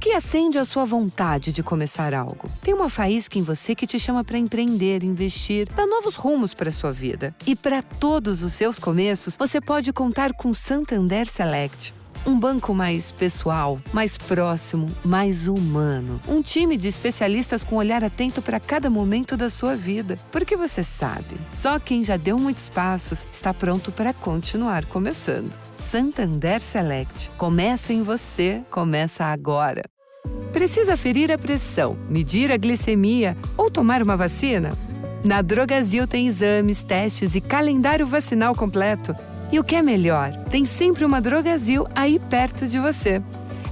que acende a sua vontade de começar algo? Tem uma faísca em você que te chama para empreender, investir, dar novos rumos para sua vida. E para todos os seus começos, você pode contar com Santander Select. Um banco mais pessoal, mais próximo, mais humano. Um time de especialistas com olhar atento para cada momento da sua vida. Porque você sabe, só quem já deu muitos passos está pronto para continuar começando. Santander Select. Começa em você, começa agora. Precisa aferir a pressão, medir a glicemia ou tomar uma vacina? Na Drogasil tem exames, testes e calendário vacinal completo. E o que é melhor, tem sempre uma Drogasil aí perto de você.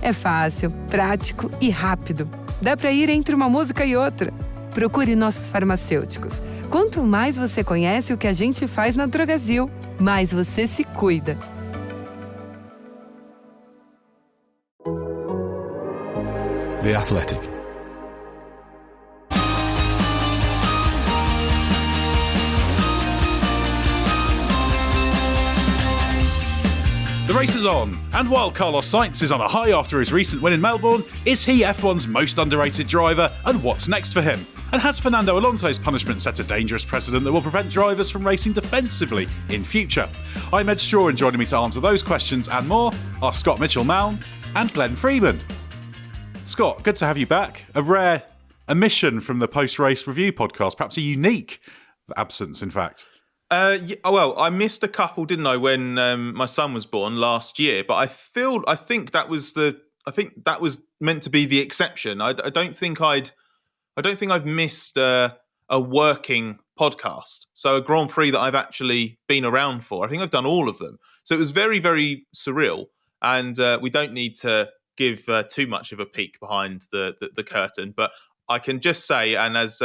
É fácil, prático e rápido. Dá para ir entre uma música e outra. Procure nossos farmacêuticos. Quanto mais você conhece o que a gente faz na Drogasil, mais você se cuida. The Athletic. The race is on, and while Carlos Sainz is on a high after his recent win in Melbourne, is he F1's most underrated driver, and what's next for him? And has Fernando Alonso's punishment set a dangerous precedent that will prevent drivers from racing defensively in future? I'm Edd Straw, and joining me to answer those questions and more are Scott Mitchell-Malm and Glenn Freeman. Scott, good to have you back. A rare omission from the post-race review podcast, perhaps a unique absence, in fact. Well, I missed a couple, didn't I, when my son was born last year? But I think that was meant to be the exception. I don't think I've missed a working podcast. So a Grand Prix that I've actually been around for. I think I've done all of them. So it was very, very surreal. And we don't need to give too much of a peek behind the curtain, but I can just say, and as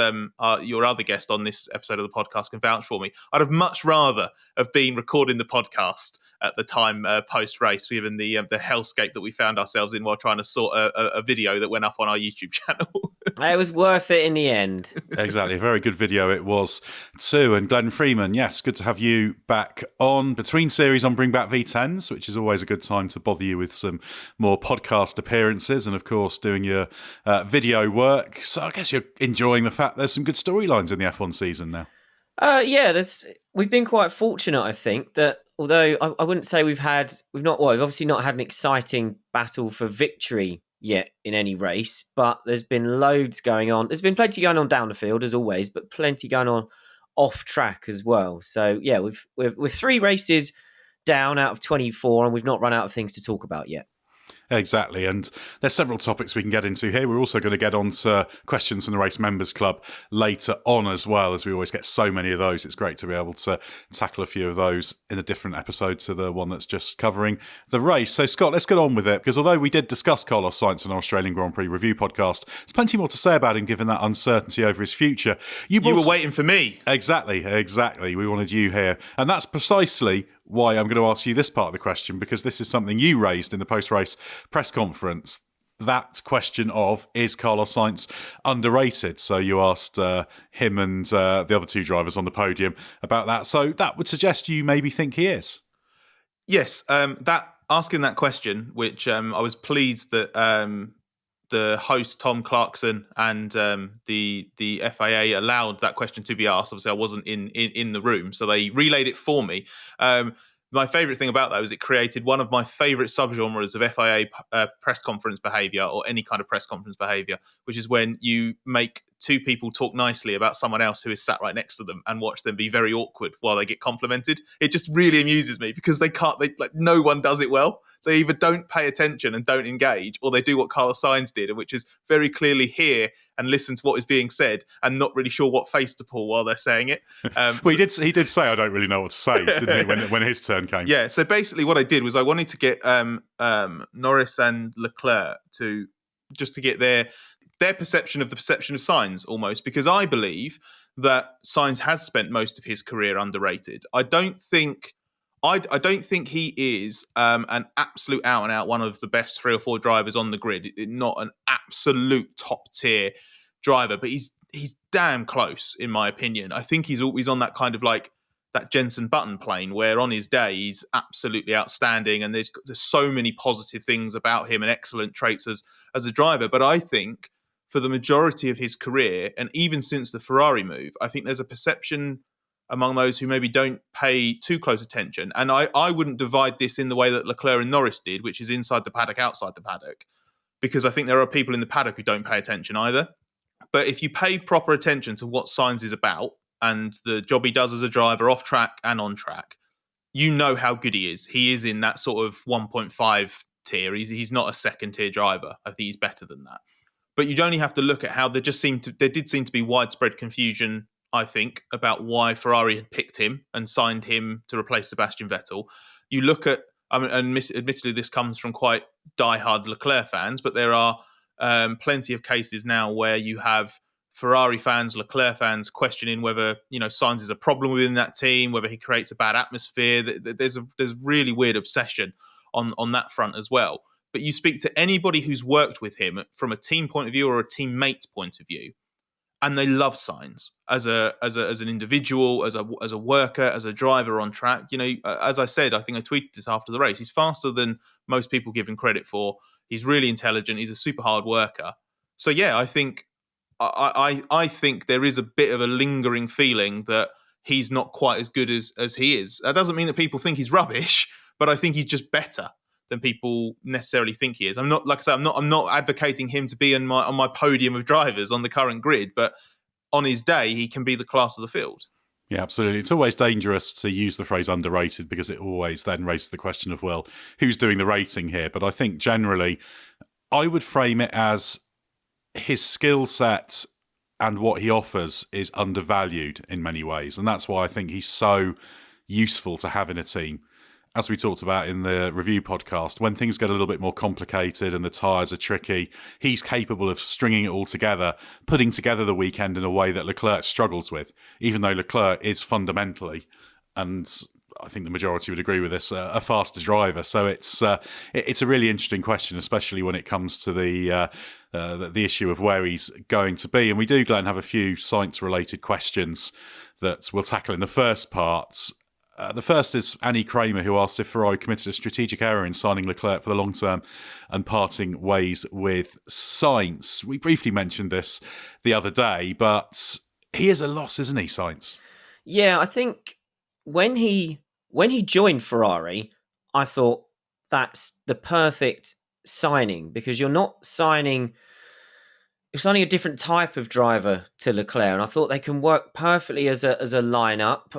your other guest on this episode of the podcast can vouch for me, I'd have much rather have been recording the podcast at the time post-race, given the hellscape that we found ourselves in while trying to sort a video that went up on our YouTube channel. It was worth it in the end. Exactly. A very good video it was too. And Glenn Freeman, yes, good to have you back on between series on Bring Back V10s, which is always a good time to bother you with some more podcast appearances and, of course, doing your video work. So I guess you're enjoying the fact there's some good storylines in the F1 season now. We've been quite fortunate, I think, that although I wouldn't say we've obviously not had an exciting battle for victory yet in any race, but there's been loads going on. There's been plenty going on down the field as always, but plenty going on off track as well. So yeah, we're 3 races down out of 24, and we've not run out of things to talk about yet. Exactly, and there's several topics we can get into here. We're also going to get on to questions from the Race Members Club later on as well, as we always get so many of those. It's great to be able to tackle a few of those in a different episode to the one that's just covering the race. So, Scott, let's get on with it, because although we did discuss Carlos Sainz on our Australian Grand Prix review podcast, there's plenty more to say about him given that uncertainty over his future. You were waiting for me. Exactly. We wanted you here. And that's precisely why I'm going to ask you this part of the question, because this is something you raised in the post-race press conference. That question of, is Carlos Sainz underrated? So you asked him and the other 2 drivers on the podium about that. So that would suggest you maybe think he is. Yes, asking that question, which I was pleased that the host, Tom Clarkson, and the FIA allowed that question to be asked. Obviously, I wasn't in the room, so they relayed it for me. My favourite thing about that was it created one of my favourite subgenres of FIA press conference behaviour, or any kind of press conference behaviour, which is when you make 2 people talk nicely about someone else who is sat right next to them and watch them be very awkward while they get complimented. It just really amuses me because no one does it well. They either don't pay attention and don't engage, or they do what Carlos Sainz did, which is very clearly hear and listen to what is being said and not really sure what face to pull while they're saying it. He did say, I don't really know what to say, didn't he, when his turn came? Yeah, so basically what I did was I wanted to get Norris and Leclerc to get their perception of Sainz, almost, because I believe that Sainz has spent most of his career underrated. I don't think he is an absolute out and out one of the best 3 or 4 drivers on the grid. Not an absolute top tier driver, but he's damn close in my opinion. I think he's always on that kind of like that Jensen Button plane, where on his day he's absolutely outstanding, and there's so many positive things about him and excellent traits as a driver. But I think for the majority of his career, and even since the Ferrari move, I think there's a perception among those who maybe don't pay too close attention. And I wouldn't divide this in the way that Leclerc and Norris did, which is inside the paddock, outside the paddock, because I think there are people in the paddock who don't pay attention either. But if you pay proper attention to what Sainz is about and the job he does as a driver off track and on track, you know how good he is. He is in that sort of 1.5 tier. He's not a second tier driver. I think he's better than that. But you'd only have to look at how there did seem to be widespread confusion, I think, about why Ferrari had picked him and signed him to replace Sebastian Vettel. You look at, admittedly, this comes from quite diehard Leclerc fans, but there are plenty of cases now where you have Ferrari fans, Leclerc fans questioning whether Sainz is a problem within that team, whether he creates a bad atmosphere. There's really weird obsession on that front as well. But you speak to anybody who's worked with him from a team point of view or a teammate's point of view, and they love Sainz as an individual, as a worker, as a driver on track. As I said, I think I tweeted this after the race. He's faster than most people give him credit for. He's really intelligent. He's a super hard worker. So yeah, I think there is a bit of a lingering feeling that he's not quite as good as he is. That doesn't mean that people think he's rubbish, but I think he's just better than people necessarily think he is. I'm not, like I said, I'm not advocating him to be on my podium of drivers on the current grid, but on his day, he can be the class of the field. Yeah, absolutely. It's always dangerous to use the phrase underrated because it always then raises the question of, well, who's doing the rating here? But I think generally, I would frame it as his skill set and what he offers is undervalued in many ways. And that's why I think he's so useful to have in a team. As we talked about in the review podcast, when things get a little bit more complicated and the tyres are tricky, he's capable of stringing it all together, putting together the weekend in a way that Leclerc struggles with, even though Leclerc is fundamentally, and I think the majority would agree with this, a faster driver. So it's a really interesting question, especially when it comes to the issue of where he's going to be. And we do, Glenn, have a few Sainz-related questions that we'll tackle in the first part. The first is Annie Kramer, who asks if Ferrari committed a strategic error in signing Leclerc for the long term and parting ways with Sainz. We briefly mentioned this the other day, but he is a loss, isn't he, Sainz? Yeah, I think when he joined Ferrari, I thought that's the perfect signing because you're signing a different type of driver to Leclerc, and I thought they can work perfectly as a lineup.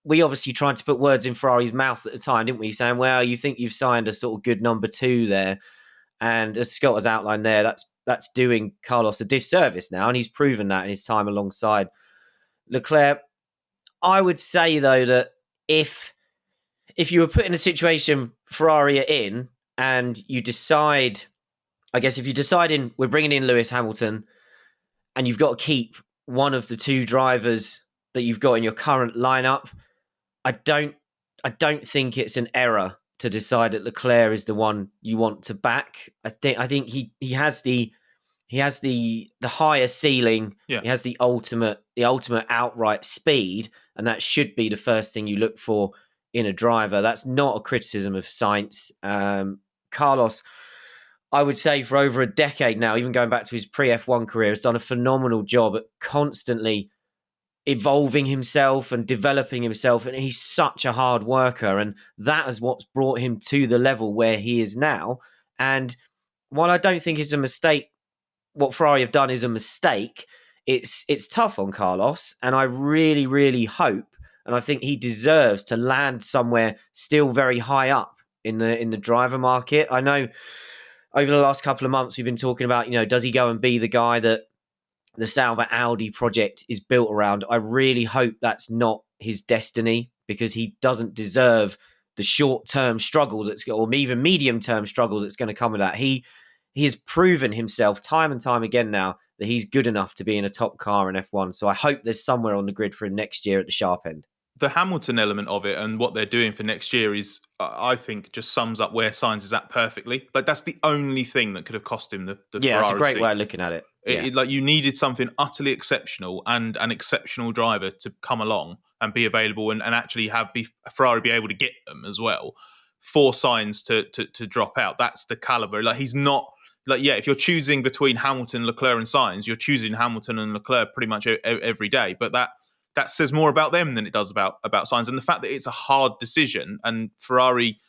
We obviously tried to put words in Ferrari's mouth at the time, didn't we? Saying, well, you think you've signed a sort of good number two there. And as Scott has outlined there, that's doing Carlos a disservice now. And he's proven that in his time alongside Leclerc. I would say, though, that if you were put in a situation Ferrari are in and you decide, I guess if you decide we're bringing in Lewis Hamilton and you've got to keep one of the two drivers that you've got in your current lineup, I don't think it's an error to decide that Leclerc is the one you want to back. I think he has the higher ceiling. Yeah. He has the ultimate outright speed, and that should be the first thing you look for in a driver. That's not a criticism of Sainz. Carlos, I would say for over a decade now, even going back to his pre-F1 career, has done a phenomenal job at constantly evolving himself and developing himself, and he's such a hard worker, and that is what's brought him to the level where he is now. And while I don't think it's a mistake, what Ferrari have done is a mistake, it's tough on Carlos, and I really, really hope, and I think he deserves to land somewhere still very high up in the driver market. I know over the last couple of months we've been talking about, does he go and be the guy that the Sauber Audi project is built around? I really hope that's not his destiny, because he doesn't deserve the short-term struggle or even medium-term struggle that's going to come with that. He has proven himself time and time again now that he's good enough to be in a top car in F1. So I hope there's somewhere on the grid for him next year at the sharp end. The Hamilton element of it and what they're doing for next year is I think just sums up where Sainz is at perfectly. Like that's the only thing that could have cost him the Yeah, Ferrari it's a great seat. way of looking at it. Yeah. Like you needed something utterly exceptional and an exceptional driver to come along and be available and actually Ferrari be able to get them as well for Sainz to drop out. That's the caliber. Like he's not like, yeah, if you're choosing between Hamilton, Leclerc and Sainz, you're choosing Hamilton and Leclerc pretty much every day. But that says more about them than it does about Sainz. And the fact that it's a hard decision and Ferrari,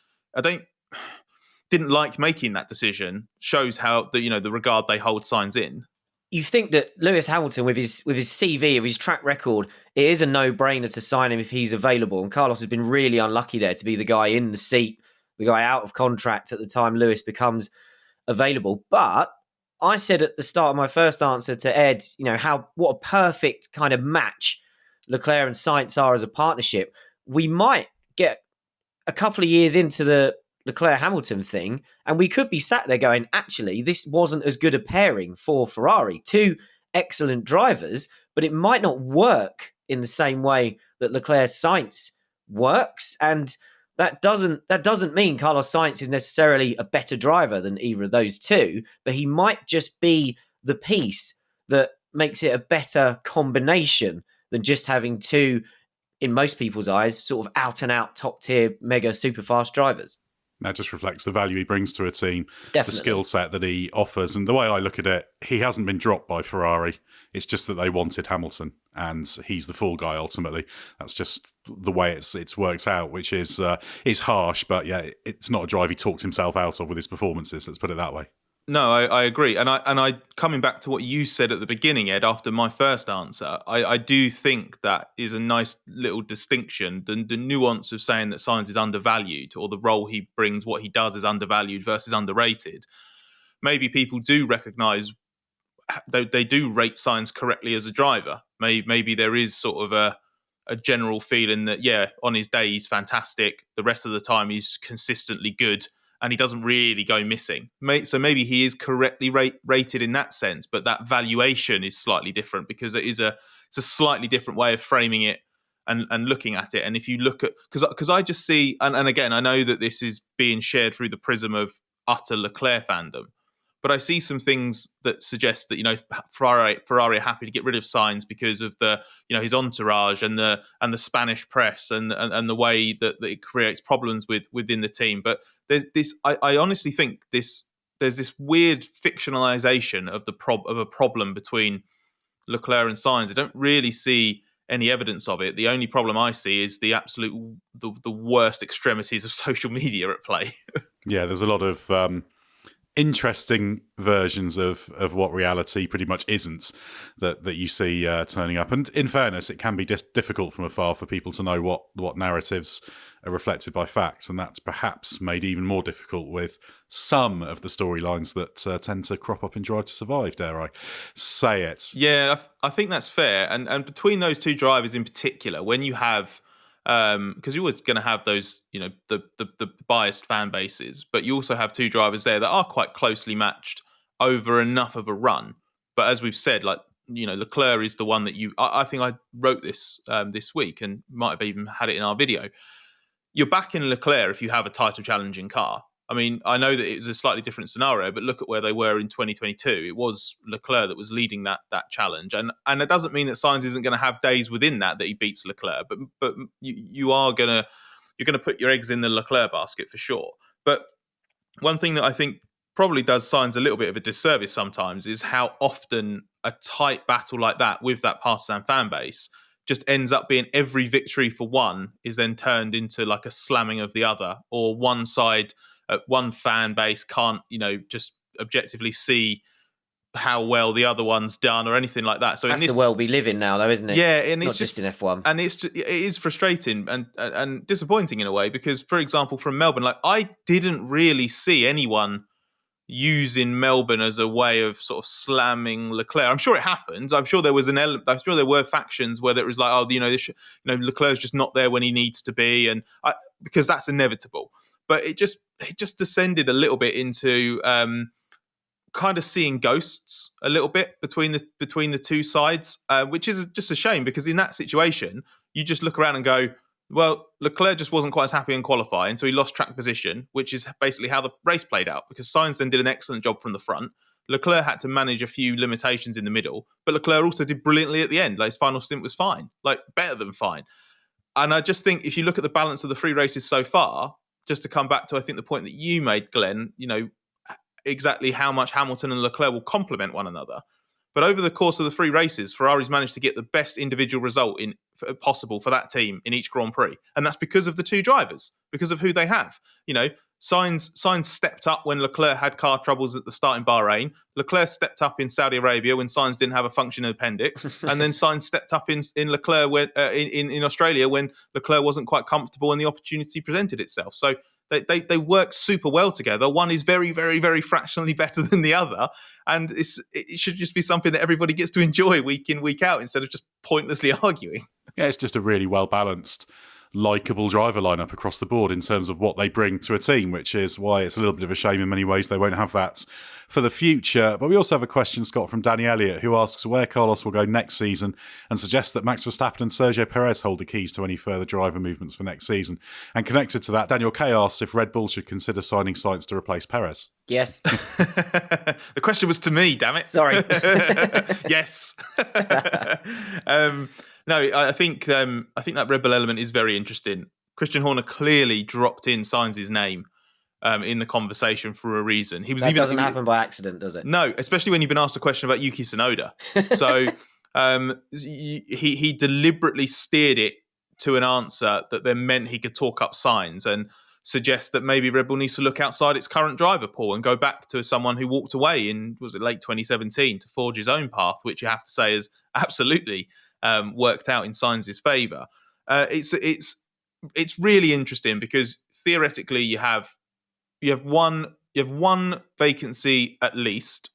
didn't like making that decision shows how the regard they hold Sainz in. You think that Lewis Hamilton, with his CV, of his track record, it is a no-brainer to sign him if he's available. And Carlos has been really unlucky there to be the guy in the seat, the guy out of contract at the time Lewis becomes available. But I said at the start of my first answer to Ed, what a perfect kind of match Leclerc and Sainz are as a partnership. We might get a couple of years into the Leclerc-Hamilton thing, and we could be sat there going, actually, this wasn't as good a pairing for Ferrari. Two excellent drivers, but it might not work in the same way that Leclerc-Sainz works. And that doesn't mean Carlos Sainz is necessarily a better driver than either of those two, but he might just be the piece that makes it a better combination than just having two, in most people's eyes, sort of out-and-out top-tier, mega super-fast drivers. That just reflects the value he brings to a team, Definitely. The skill set that he offers. And the way I look at it, he hasn't been dropped by Ferrari. It's just that they wanted Hamilton, and he's the fall guy ultimately. That's just the way it's worked out, which is harsh. But yeah, it's not a drive he talks himself out of with his performances. Let's put it that way. No, I agree. And I coming back to what you said at the beginning, Ed, after my first answer, I do think that is a nice little distinction. The nuance of saying that Sainz is undervalued, or the role he brings, what he does is undervalued versus underrated. Maybe people do recognise they do rate Sainz correctly as a driver. Maybe there is sort of a general feeling that, yeah, on his day he's fantastic. The rest of the time he's consistently good. And he doesn't really go missing. So maybe he is correctly rated in that sense, but that valuation is slightly different because it's a slightly different way of framing it and looking at it. And if you look at, because I just see, and again, I know that this is being shared through the prism of utter Leclerc fandom, but I see some things that suggest that Ferrari are happy to get rid of Sainz because of the his entourage and the Spanish press and the way that it creates problems within the team. But there's this. I honestly think there's this weird fictionalization of a problem between Leclerc and Sainz. I don't really see any evidence of it. The only problem I see is the worst extremities of social media at play. Yeah, there's a lot of interesting versions of what reality pretty much isn't that you see turning up. And in fairness, it can be difficult from afar for people to know what narratives are reflected by facts. And that's perhaps made even more difficult with some of the storylines that tend to crop up in Drive to Survive, dare I say it. Yeah, I think that's fair. And between those two drivers in particular, when you have because you're always going to have those, the biased fan bases, but you also have two drivers there that are quite closely matched over enough of a run. But as we've said, Leclerc is the one that I think I wrote this this week and might have even had it in our video. You're backing Leclerc if you have a title challenging car. I mean, I know that it was a slightly different scenario, but look at where they were in 2022. It was Leclerc that was leading that challenge. And it doesn't mean that Sainz isn't going to have days within that he beats Leclerc, but you're going to put your eggs in the Leclerc basket for sure. But one thing that I think probably does Sainz a little bit of a disservice sometimes is how often a tight battle like that with that partisan fan base just ends up being every victory for one is then turned into like a slamming of the other, or one side, one fan base can't, just objectively see how well the other one's done or anything like that. So that's the world we live in now, though, isn't it? Yeah, and not it's just in F1. And it is frustrating and disappointing in a way because, for example, from Melbourne, I didn't really see anyone using Melbourne as a way of sort of slamming Leclerc. I'm sure it happened. I'm sure there was an element. I'm sure there were factions where it was like, Leclerc's just not there when he needs to be, and because that's inevitable. But it just descended a little bit into kind of seeing ghosts a little bit between the two sides, which is just a shame because in that situation you just look around and go, Well, Leclerc just wasn't quite as happy in qualifying, so he lost track position, which is basically how the race played out, because Sainz then did an excellent job from the front. Leclerc had to manage a few limitations in the middle, but Leclerc also did brilliantly at the end. Like, his final stint was fine, like better than fine. And I just think if you look at the balance of the 3 races so far, just to come back to, I think, the point that you made, Glenn, exactly how much Hamilton and Leclerc will complement one another. But over the course of the 3 races, Ferrari's managed to get the best individual result possible for that team in each Grand Prix. And that's because of the 2 drivers, because of who they have. Sainz stepped up when Leclerc had car troubles at the start in Bahrain. Leclerc stepped up in Saudi Arabia when Sainz didn't have a functioning appendix. And then Sainz stepped up in Leclerc in Australia when Leclerc wasn't quite comfortable and the opportunity presented itself. So they work super well together. One is very, very, very fractionally better than the other. And it should just be something that everybody gets to enjoy week in, week out, instead of just pointlessly arguing. Yeah, it's just a really well-balanced, likeable driver lineup across the board in terms of what they bring to a team, which is why it's a little bit of a shame in many ways they won't have that for the future. But we also have a question, Scott, from Danny Elliott, who asks where Carlos will go next season and suggests that Max Verstappen and Sergio Perez hold the keys to any further driver movements for next season. And connected to that, Daniel K asks if Red Bull should consider signing Sainz to replace Perez. Yes. The question was to me, damn it. Sorry. Yes. No, I think that Red Bull element is very interesting. Christian Horner clearly dropped in Sainz's name in the conversation for a reason. That doesn't happen by accident, does it? No, especially when you've been asked a question about Yuki Tsunoda. So he deliberately steered it to an answer that then meant he could talk up Sainz and suggest that maybe Red Bull needs to look outside its current driver pool and go back to someone who walked away in, was it late 2017, to forge his own path, which you have to say is absolutely worked out in Sainz's favour. It's really interesting because theoretically you have one vacancy at least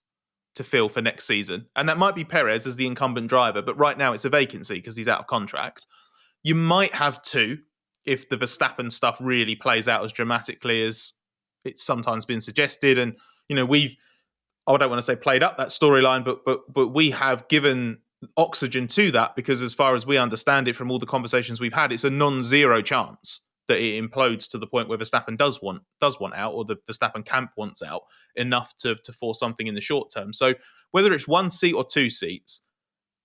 to fill for next season, and that might be Perez as the incumbent driver, but right now it's a vacancy because he's out of contract. You might have 2 if the Verstappen stuff really plays out as dramatically as it's sometimes been suggested. And I don't want to say played up that storyline, but we have given oxygen to that, because as far as we understand it from all the conversations we've had, it's a non-zero chance that it implodes to the point where Verstappen does want out, or the Verstappen camp wants out enough to force something in the short term. So whether it's 1 seat or 2 seats,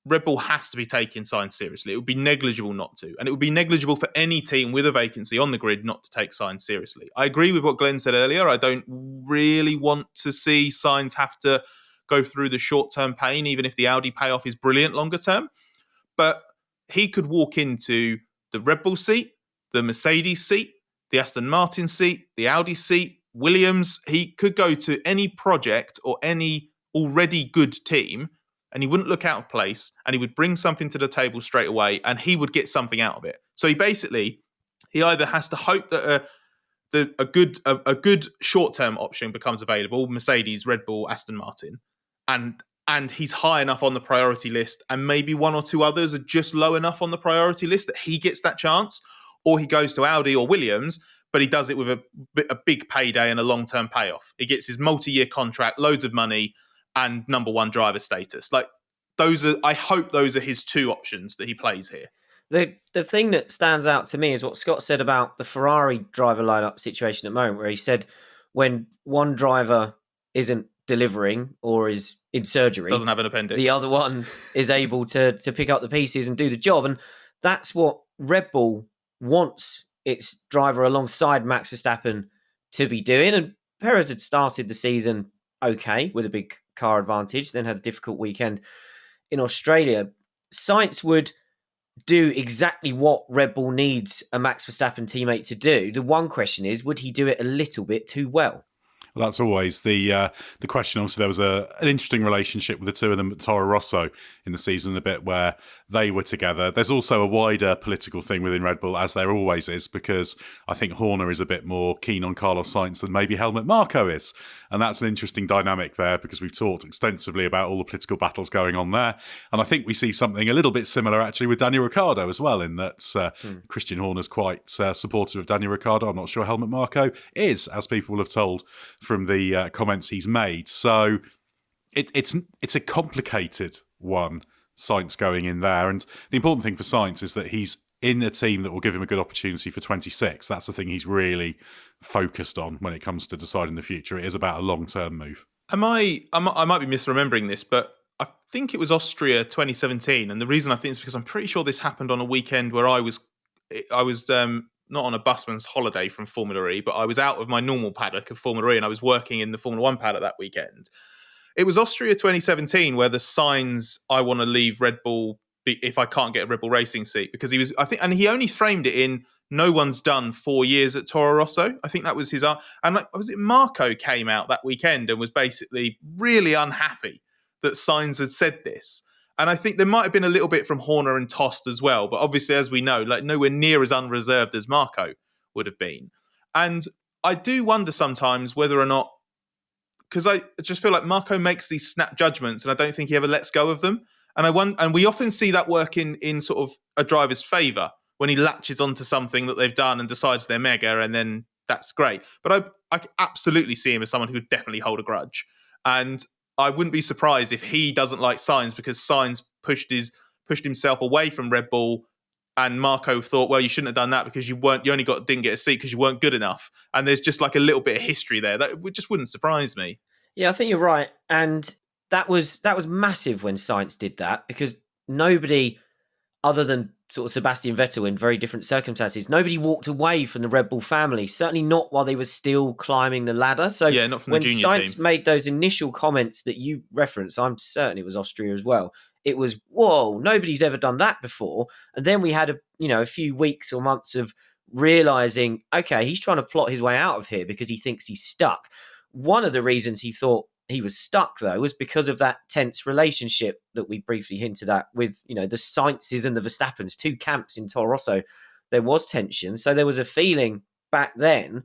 Red Bull has to be taking Sainz seriously. It would be negligible not to. And it would be negligible for any team with a vacancy on the grid not to take Sainz seriously. I agree with what Glenn said earlier. I don't really want to see Sainz have to go through the short-term pain, even if the Audi payoff is brilliant longer term. But he could walk into the Red Bull seat, the Mercedes seat, the Aston Martin seat, the Audi seat, Williams. He could go to any project or any already good team, and he wouldn't look out of place, and he would bring something to the table straight away, and he would get something out of it. So he either has to hope that a good short-term option becomes available, Mercedes, Red Bull, Aston Martin, and he's high enough on the priority list, and maybe 1 or 2 others are just low enough on the priority list that he gets that chance, or he goes to Audi or Williams, but he does it with a big payday and a long-term payoff. He gets his multi-year contract, loads of money, and number 1 driver status. I hope those are his 2 options that he plays here. The thing that stands out to me is what Scott said about the Ferrari driver lineup situation at the moment, where he said when one driver isn't delivering or is in surgery, doesn't have an appendix, the other one is able to pick up the pieces and do the job. And that's what Red Bull wants its driver alongside Max Verstappen to be doing. And Perez had started the season okay with a big car advantage, then had a difficult weekend in Australia. Sainz would do exactly what Red Bull needs a Max Verstappen teammate to do. The one question is, would he do it a little bit too well? Well, that's always the question. Obviously, there was an interesting relationship with the 2 of them at Toro Rosso in the season a bit, where they were together. There's also a wider political thing within Red Bull, as there always is, because I think Horner is a bit more keen on Carlos Sainz than maybe Helmut Marko is. And that's an interesting dynamic there, because we've talked extensively about all the political battles going on there. And I think we see something a little bit similar actually with Daniel Ricciardo as well, in that Christian Horner's quite supportive of Daniel Ricciardo. I'm not sure Helmut Marko is, as people will have told from the comments he's made. So it's a complicated one, Sainz going in there. And the important thing for Sainz is that he's in a team that will give him a good opportunity for 26. That's the thing he's really focused on when it comes to deciding the future. It is about a long-term move. I might be misremembering this, but I think it was Austria 2017, and the reason I think is because I'm pretty sure this happened on a weekend where I was not on a busman's holiday from Formula E, but I was out of my normal paddock of Formula E, and I was working in the Formula One paddock that weekend. It was Austria 2017 where the Sainz, I want to leave Red Bull if I can't get a Red Bull Racing seat, because he was, I think, and he only framed it in no one's done 4 years at Toro Rosso. I think that was his, and was it Marco came out that weekend and was basically really unhappy that Sainz had said this. And I think there might have been a little bit from Horner and Tost as well. But obviously, as we know, like nowhere near as unreserved as Marco would have been. And I do wonder sometimes whether or not, because I just feel like Marco makes these snap judgments and I don't think he ever lets go of them. And we often see that work in sort of a driver's favour when he latches onto something that they've done and decides they're mega, and then that's great. But I absolutely see him as someone who would definitely hold a grudge. And I wouldn't be surprised if he doesn't like Sainz because Sainz pushed himself away from Red Bull, and Marco thought, well, you shouldn't have done that because didn't get a seat because you weren't good enough. And there's just like a little bit of history there that just wouldn't surprise me. Yeah, I think you're right. And that was massive when Sainz did that, because nobody other than sort of Sebastian Vettel in very different circumstances, nobody walked away from the Red Bull family, certainly not while they were still climbing the ladder. So yeah, not from the junior Sainz team. made those initial comments that you referenced, I'm certain it was Austria as well. It was, whoa, nobody's ever done that before. And then we had a few weeks or months of realizing, okay, he's trying to plot his way out of here because he thinks he's stuck. One of the reasons he thought he was stuck, though, was because of that tense relationship that we briefly hinted at with, the Sainzes and the Verstappens, two camps in Toro Rosso. There was tension. So there was a feeling back then.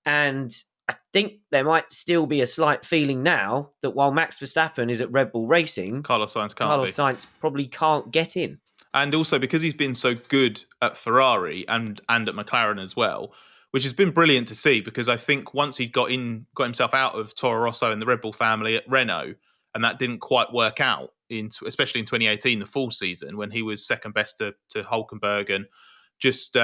And I think there might still be a slight feeling now that while Max Verstappen is at Red Bull Racing, Carlos Sainz Sainz probably can't get in. And also because he's been so good at Ferrari and at McLaren as well, which has been brilliant to see, because I think once he'd got himself out of Toro Rosso and the Red Bull family at Renault, and that didn't quite work out, especially in 2018, the full season, when he was second best to Hülkenberg and just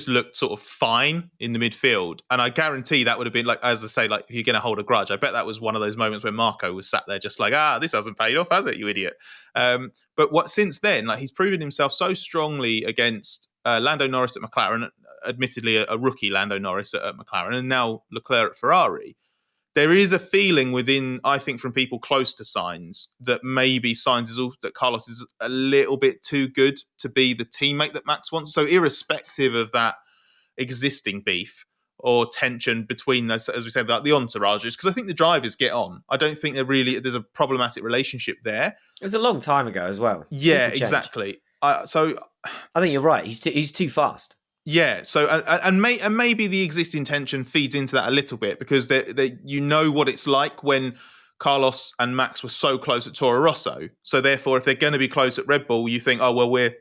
looked sort of fine in the midfield. And I guarantee that would have been, like, as I say, like, if you're going to hold a grudge, I bet that was one of those moments where Marco was sat there just like, this hasn't paid off, has it, you idiot? But since then, like, he's proven himself so strongly against Lando Norris at McLaren, admittedly a rookie Lando Norris at McLaren, and now Leclerc at Ferrari. There is a feeling within, I think, from people close to Sainz that maybe that Carlos is a little bit too good to be the teammate that Max wants. So irrespective of that existing beef or tension between, as we said, like the entourages, because I think the drivers get on. I don't think there's a problematic relationship there. It was a long time ago as well. Yeah, exactly. So I think you're right. He's too fast. Yeah, so and maybe the existing tension feeds into that a little bit, because you know what it's like when Carlos and Max were so close at Toro Rosso. So therefore, if they're going to be close at Red Bull, you think, oh well, we're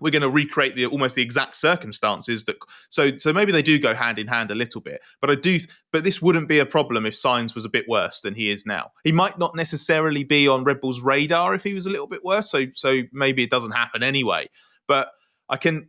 going to recreate almost the exact circumstances that. So maybe they do go hand in hand a little bit. But this wouldn't be a problem if Sainz was a bit worse than he is now. He might not necessarily be on Red Bull's radar if he was a little bit worse. So maybe it doesn't happen anyway. But I can't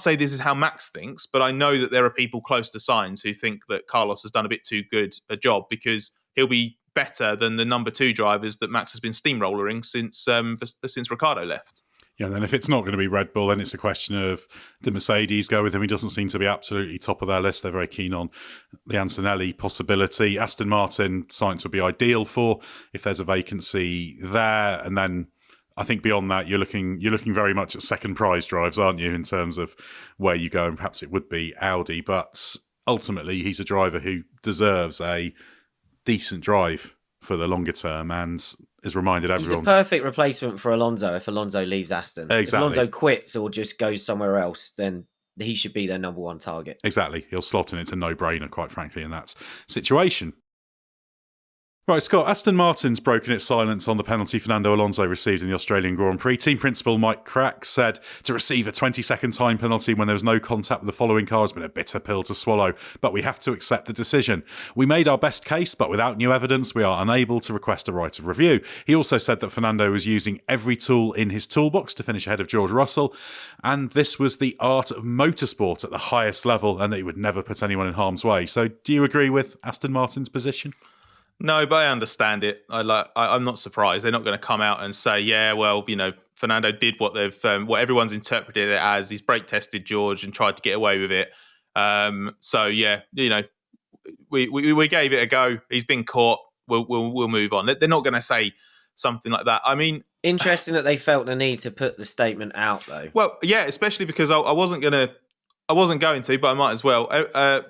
say this is how Max thinks, but I know that there are people close to Sainz who think that Carlos has done a bit too good a job, because he'll be better than the number 2 drivers that Max has been steamrollering since Ricciardo left. Yeah, and then if it's not going to be Red Bull, then it's a question of the Mercedes go with him. He doesn't seem to be absolutely top of their list. They're very keen on the Antonelli possibility. Aston Martin, Sainz would be ideal for if there's a vacancy there, and then I think beyond that, you're looking very much at second prize drives, aren't you, in terms of where you go, and perhaps it would be Audi. But ultimately, he's a driver who deserves a decent drive for the longer term, and has reminded everyone. He's a perfect replacement for Alonso if Alonso leaves Aston. Exactly. If Alonso quits or just goes somewhere else, then he should be their number 1 target. Exactly. He'll slot in. It's a no-brainer, quite frankly, in that situation. Right, Scott, Aston Martin's broken its silence on the penalty Fernando Alonso received in the Australian Grand Prix. Team principal Mike Crack said to receive a 20-second time penalty when there was no contact with the following car has been a bitter pill to swallow, but we have to accept the decision. We made our best case, but without new evidence, we are unable to request a right of review. He also said that Fernando was using every tool in his toolbox to finish ahead of George Russell, and this was the art of motorsport at the highest level, and that he would never put anyone in harm's way. So do you agree with Aston Martin's position? No, but I understand it. I'm not surprised. They're not going to come out and say, yeah, well, Fernando did what what everyone's interpreted it as. He's brake tested George and tried to get away with it. So yeah, we gave it a go. He's been caught. We'll move on. They're not going to say something like that. I mean, interesting that they felt the need to put the statement out, though. Well, yeah, especially because I wasn't going to, but I might as well.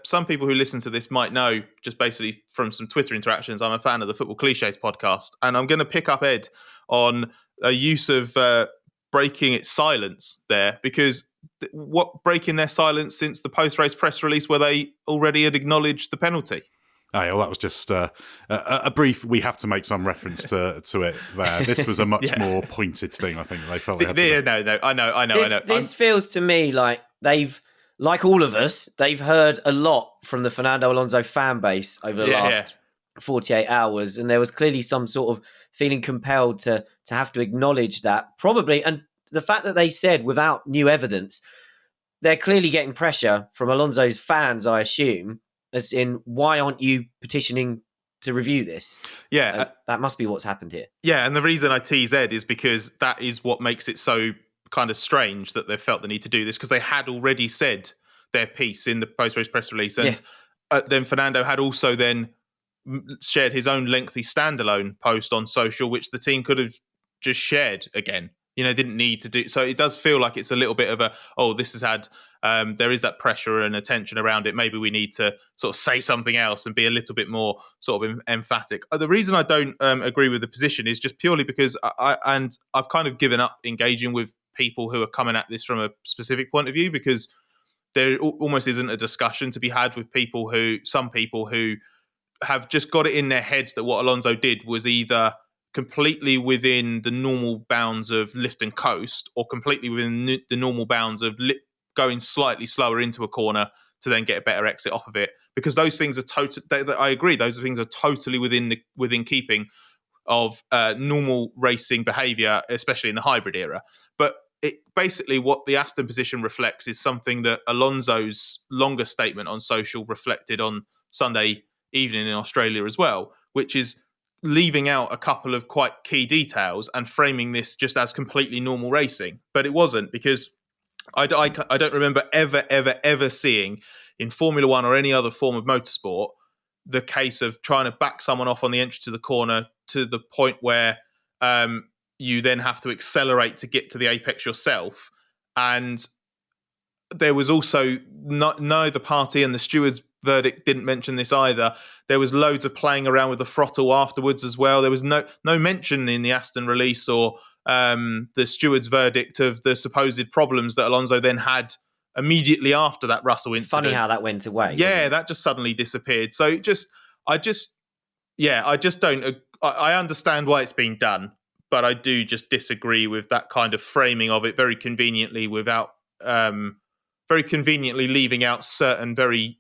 Some people who listen to this might know, just basically from some Twitter interactions, I'm a fan of the Football Clichés podcast, and I'm going to pick up Ed on a use of breaking its silence there, because what breaking their silence since the post-race press release where they already had acknowledged the penalty? Oh, yeah, well, that was just a brief. We have to make some reference to it there. This was a much more pointed thing. I think they felt. No, I know. This feels to me like they've. Like all of us, they've heard a lot from the Fernando Alonso fan base over the last 48 hours, and there was clearly some sort of feeling compelled to have to acknowledge that, probably. And the fact that they said without new evidence, they're clearly getting pressure from Alonso's fans, I assume, as in, why aren't you petitioning to review this? Yeah. So that must be what's happened here. Yeah, and the reason I tease Ed is because that is what makes it so kind of strange that they've felt the need to do this, because they had already said their piece in the post-race press release, and then Fernando had also then shared his own lengthy standalone post on social, which the team could have just shared again. Didn't need to do so. It does feel like it's a little bit of this has had there is that pressure and attention around it. Maybe we need to sort of say something else and be a little bit more sort of emphatic. The reason I don't agree with the position is just purely because I've kind of given up engaging with people who are coming at this from a specific point of view, because there almost isn't a discussion to be had with some people who have just got it in their heads that what Alonso did was either completely within the normal bounds of lift and coast, or completely within the normal bounds of going slightly slower into a corner to then get a better exit off of it. Because those things are I agree, those things are totally within keeping of normal racing behaviour, especially in the hybrid era. But it basically, what the Aston position reflects is something that Alonso's longer statement on social reflected on Sunday evening in Australia as well, which is leaving out a couple of quite key details and framing this just as completely normal racing. But it wasn't, because I don't remember ever seeing in Formula One or any other form of motorsport the case of trying to back someone off on the entry to the corner to the point where you then have to accelerate to get to the apex yourself. And there was also neither party, and the steward's verdict didn't mention this either. There was loads of playing around with the throttle afterwards as well. There was no mention in the Aston release or the steward's verdict of the supposed problems that Alonso then had immediately after that Russell incident. Funny how that went away. Yeah, that just suddenly disappeared. So I understand why it's being done, but I do just disagree with that kind of framing of it very conveniently leaving out certain very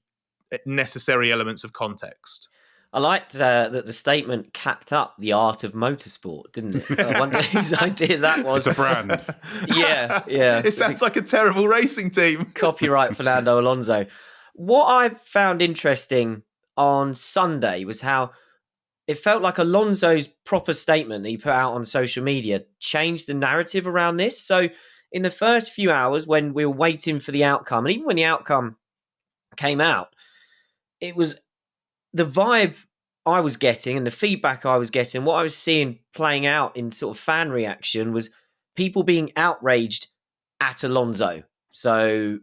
necessary elements of context. I liked that the statement capped up the art of motorsport, didn't it? I wonder whose idea that was. It's a brand. Yeah. It sounds like a terrible racing team. Copyright Fernando Alonso. What I found interesting on Sunday was how it felt like Alonso's proper statement that he put out on social media changed the narrative around this. So in the first few hours when we were waiting for the outcome, and even when the outcome came out, it was the vibe I was getting and the feedback I was getting, what I was seeing playing out in sort of fan reaction was people being outraged at Alonso. So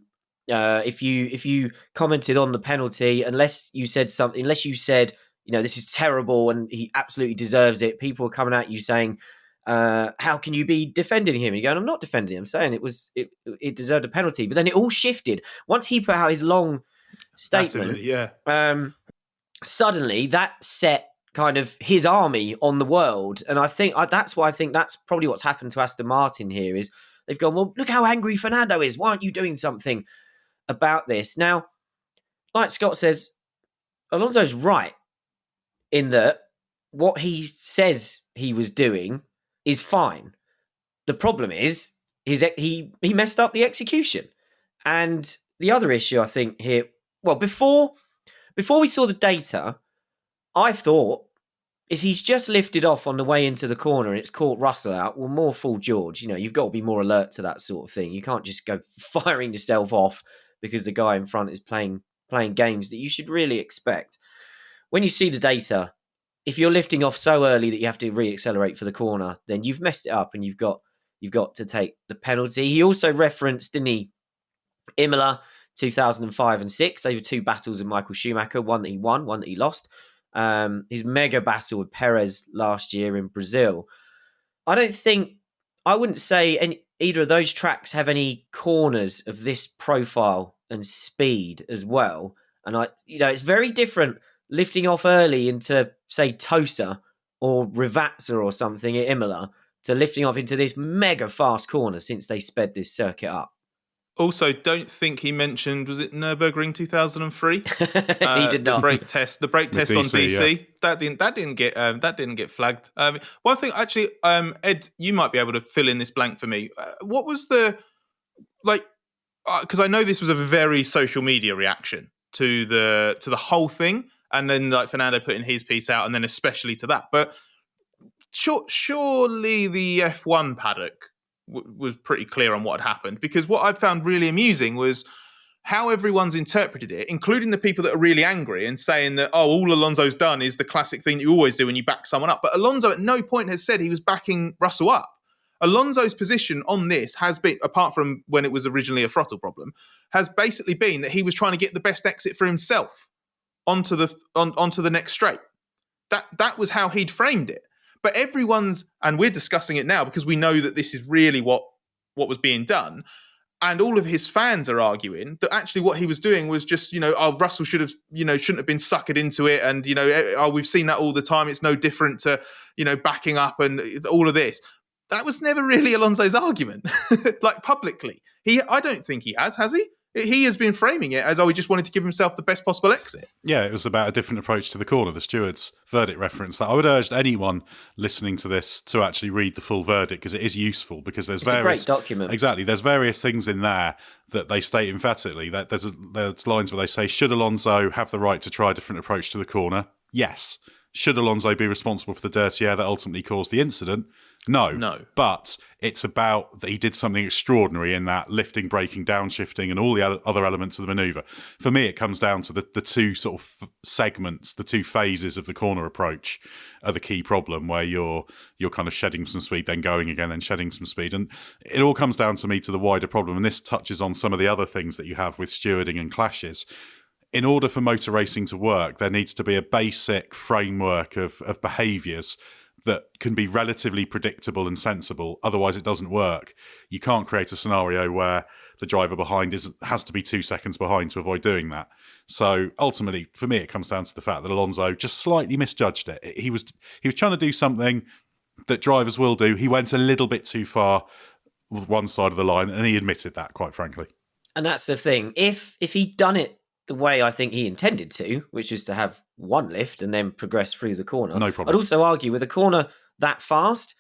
if you commented on the penalty, unless you said, this is terrible and he absolutely deserves it, people were coming at you saying, how can you be defending him? You're going, I'm not defending him. I'm saying it deserved a penalty. But then it all shifted. Once he put out his long statement, Massively, yeah. Suddenly that set kind of his army on the world. And I think that's why I think that's probably what's happened to Aston Martin here is they've gone, well, look how angry Fernando is. Why aren't you doing something about this? Now, like Scott says, Alonso's right in that what he says he was doing is fine. The problem is he messed up the execution. And the other issue, I think, here, well, before we saw the data, I thought if he's just lifted off on the way into the corner and it's caught Russell out, well, more fool George. You know, you've got to be more alert to that sort of thing. You can't just go firing yourself off because the guy in front is playing games that you should really expect. When you see the data, if you're lifting off so early that you have to re-accelerate for the corner, then you've messed it up and you've got to take the penalty. He also referenced, didn't he, Imola 2005 and 6. They were 2 battles with Michael Schumacher, one that he won, one that he lost. His mega battle with Perez last year in Brazil. I wouldn't say either of those tracks have any corners of this profile and speed as well. And it's very different lifting off early into, say, Tosa or Rivazza or something at Imola to lifting off into this mega fast corner since they sped this circuit up. Also, don't think he mentioned, was it Nürburgring 2003? He did not. The brake test on DC. Yeah. That didn't get flagged. One thing, actually, Ed, you might be able to fill in this blank for me. What was the because I know this was a very social media reaction to the whole thing, and then Fernando putting his piece out, and then especially to that. But surely the F1 paddock was pretty clear on what had happened, because what I found really amusing was how everyone's interpreted it, including the people that are really angry and saying that, all Alonso's done is the classic thing that you always do when you back someone up. But Alonso at no point has said he was backing Russell up. Alonso's position on this has been, apart from when it was originally a throttle problem, has basically been that he was trying to get the best exit for himself onto the next straight. That was how he'd framed it. But and we're discussing it now because we know that this is really what was being done. And all of his fans are arguing that actually what he was doing was just, Russell shouldn't have been suckered into it. And, we've seen that all the time. It's no different to, backing up and all of this. That was never really Alonso's argument, publicly. I don't think he has he? He has been framing it as, he just wanted to give himself the best possible exit. Yeah, it was about a different approach to the corner, the steward's verdict reference. That I would urge anyone listening to this to actually read the full verdict, because it is useful, because it's a great document. Exactly. There's various things in there that they state emphatically. That there's lines where they say, should Alonso have the right to try a different approach to the corner? Yes. Should Alonso be responsible for the dirty air that ultimately caused the incident? No. But it's about that he did something extraordinary in that lifting, braking, downshifting, and all the other elements of the manoeuvre. For me, it comes down to the two sort of segments, the two phases of the corner approach are the key problem, where you're kind of shedding some speed, then going again, then shedding some speed. And it all comes down to me to the wider problem. And this touches on some of the other things that you have with stewarding and clashes. In order for motor racing to work, there needs to be a basic framework of behaviours that can be relatively predictable and sensible. Otherwise, it doesn't work. You can't create a scenario where the driver behind has to be 2 seconds behind to avoid doing that. So ultimately, for me, it comes down to the fact that Alonso just slightly misjudged it. He was trying to do something that drivers will do. He went a little bit too far with one side of the line, and he admitted that, quite frankly. And that's the thing. If he'd done it the way I think he intended to, which is to have one lift and then progress through the corner. No problem. I'd also argue with a corner that fast,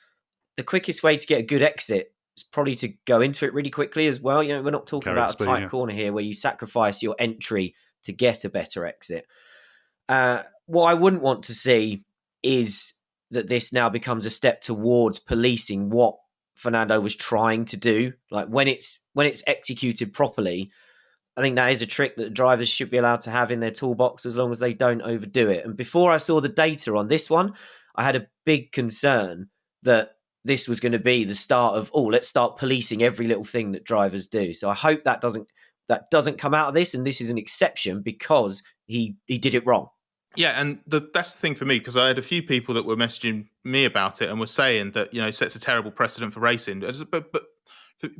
the quickest way to get a good exit is probably to go into it really quickly as well. We're not talking about a tight corner here where you sacrifice your entry to get a better exit. What I wouldn't want to see is that this now becomes a step towards policing what Fernando was trying to do. Like when it's executed properly, I think that is a trick that drivers should be allowed to have in their toolbox as long as they don't overdo it. And before I saw the data on this one, I had a big concern that this was going to be the start of, let's start policing every little thing that drivers do. So I hope that doesn't come out of this, and this is an exception because he did it wrong. Yeah, and that's the thing for me, because I had a few people that were messaging me about it and were saying that, it sets a terrible precedent for racing.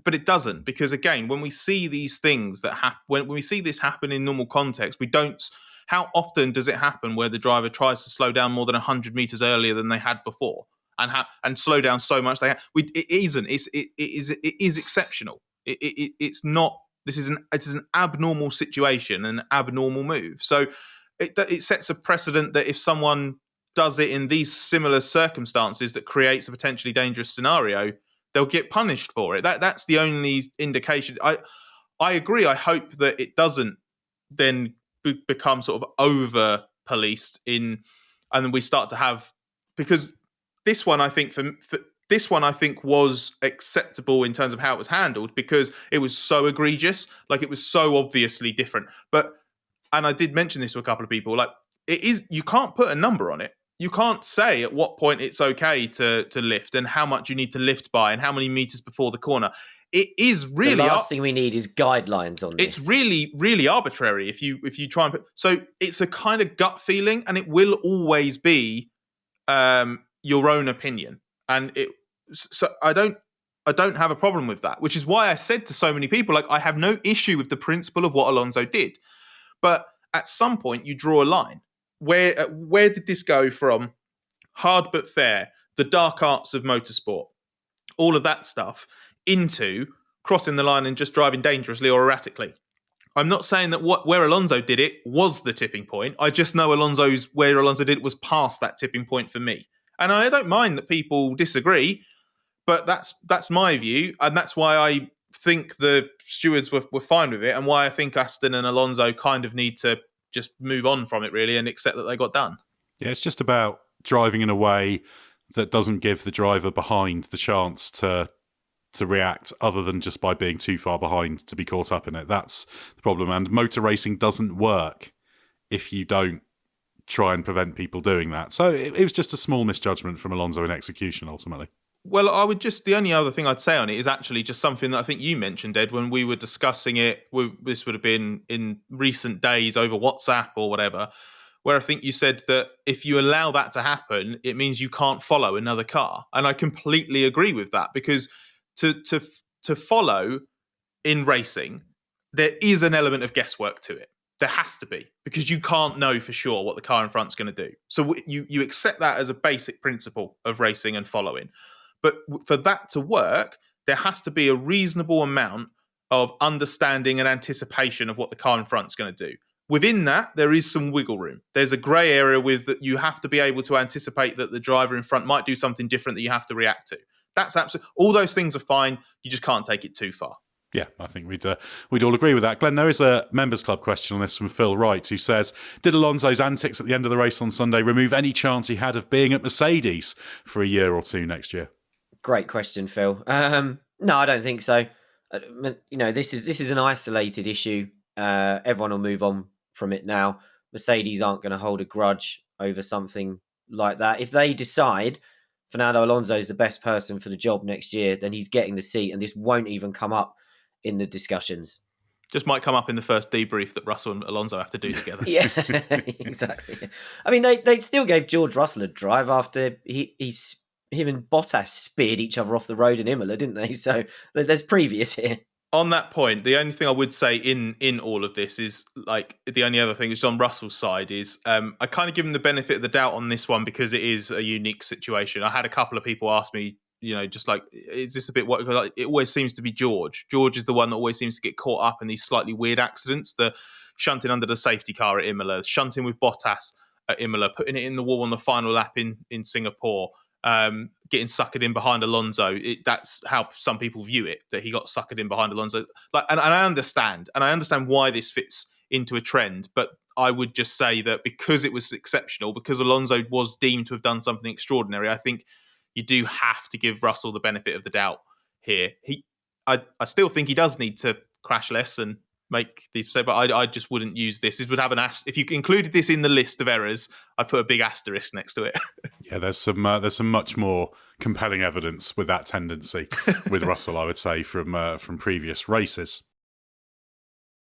But it doesn't, because again, when we see these things that happen, when we see this happen in normal context, we don't How often does it happen where the driver tries to slow down more than 100 meters earlier than they had before, and slow down so much it isn't? It is exceptional. It's not. This is an abnormal situation, an abnormal move. So it sets a precedent that if someone does it in these similar circumstances that creates a potentially dangerous scenario, they'll get punished for it. That's the only indication. I agree. I hope that it doesn't then become sort of over policed and then we start to have, because this one I think this one I think was acceptable in terms of how it was handled because it was so egregious, like it was so obviously different. And I did mention this to a couple of people, like you can't put a number on it. You can't say at what point it's okay to lift and how much you need to lift by and how many meters before the corner. It is really the last thing we need is guidelines on this. It's really, really arbitrary if you try and put. So it's a kind of gut feeling, and it will always be your own opinion. And so I don't have a problem with that, which is why I said to so many people, like, I have no issue with the principle of what Alonso did, but at some point you draw a line. Where did this go from hard but fair, the dark arts of motorsport, all of that stuff, into crossing the line and just driving dangerously or erratically? I'm not saying that where Alonso did it was the tipping point. I just know where Alonso did it was past that tipping point for me. And I don't mind that people disagree, but that's my view, and that's why I think the stewards were fine with it, and why I think Aston and Alonso kind of need to just move on from it, really, and accept that they got done. Yeah, it's just about driving in a way that doesn't give the driver behind the chance to react, other than just by being too far behind to be caught up in it. That's the problem. And motor racing doesn't work if you don't try and prevent people doing that. So it was just a small misjudgment from Alonso in execution, ultimately. Well, the only other thing I'd say on it is actually just something that I think you mentioned, Ed, when we were discussing it. This would have been in recent days over WhatsApp or whatever, where I think you said that if you allow that to happen, it means you can't follow another car. And I completely agree with that, because to follow in racing, there is an element of guesswork to it. There has to be, because you can't know for sure what the car in front's going to do. So you accept that as a basic principle of racing and following. But for that to work, there has to be a reasonable amount of understanding and anticipation of what the car in front's going to do. Within that, there is some wiggle room. There's a grey area with that you have to be able to anticipate that the driver in front might do something different that you have to react to. That's absolutely, all those things are fine. You just can't take it too far. Yeah, I think we'd all agree with that. Glenn, there is a Members Club question on this from Phil Wright, who says, did Alonso's antics at the end of the race on Sunday remove any chance he had of being at Mercedes for a year or two next year? Great question, Phil. No, I don't think so. This is an isolated issue. Everyone will move on from it now. Mercedes aren't going to hold a grudge over something like that. If they decide Fernando Alonso is the best person for the job next year, then he's getting the seat, and this won't even come up in the discussions. Just might come up in the first debrief that Russell and Alonso have to do together. Yeah, exactly. I mean, they still gave George Russell a drive after him and Bottas speared each other off the road in Imola, didn't they? So there's previous here. On that point, the only thing I would say in all of this is, like, the only other thing is on Russell's side is I kind of give him the benefit of the doubt on this one because it is a unique situation. I had a couple of people ask me, just like, is this a bit what? Because it always seems to be George. George is the one that always seems to get caught up in these slightly weird accidents. The shunting under the safety car at Imola, shunting with Bottas at Imola, putting it in the wall on the final lap in Singapore. Getting suckered in behind Alonso. That's how some people view it, that he got suckered in behind Alonso. And I understand why this fits into a trend, but I would just say that because it was exceptional, because Alonso was deemed to have done something extraordinary, I think you do have to give Russell the benefit of the doubt here. I still think he does need to crash less and make these mistakes, but I just wouldn't use this. This would have if you included this in the list of errors, I'd put a big asterisk next to it. Yeah, there's some much more compelling evidence with that tendency with Russell, I would say, from previous races.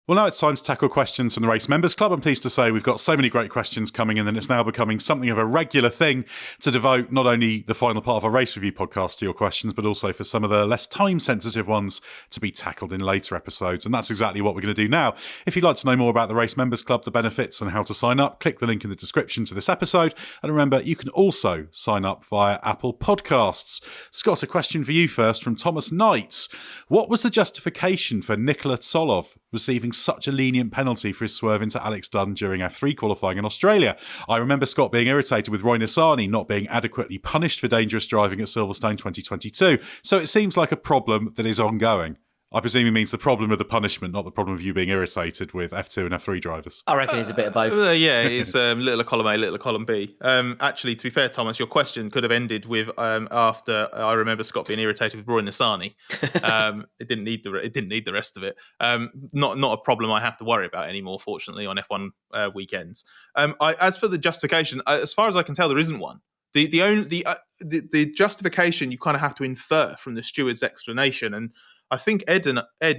Well, now it's time to tackle questions from the Race Members Club. I'm pleased to say we've got so many great questions coming in that it's now becoming something of a regular thing to devote not only the final part of our race review podcast to your questions, but also for some of the less time-sensitive ones to be tackled in later episodes. And that's exactly what we're going to do now. If you'd like to know more about the Race Members Club, the benefits and how to sign up, click the link in the description to this episode. And remember, you can also sign up via Apple Podcasts. Scott, a question for you first from Thomas Knight. What was the justification for Nikola Tsolov receiving such a lenient penalty for his swerve into Alex Dunn during F3 qualifying in Australia? I remember Scott being irritated with Roy Nissany not being adequately punished for dangerous driving at Silverstone 2022, so it seems like a problem that is ongoing. I presume he means the problem of the punishment, not the problem of you being irritated with F2 and F3 drivers. I reckon it's a bit of both. Yeah, it's little column A, little column B. Actually, to be fair, Thomas, your question could have ended with after I remember Scott being irritated with Roy Nissany. It didn't need the rest of it. Not a problem I have to worry about anymore, fortunately, on F1 weekends. As for the justification, as far as I can tell, there isn't one. The justification you kind of have to infer from the steward's explanation, and I think Ed,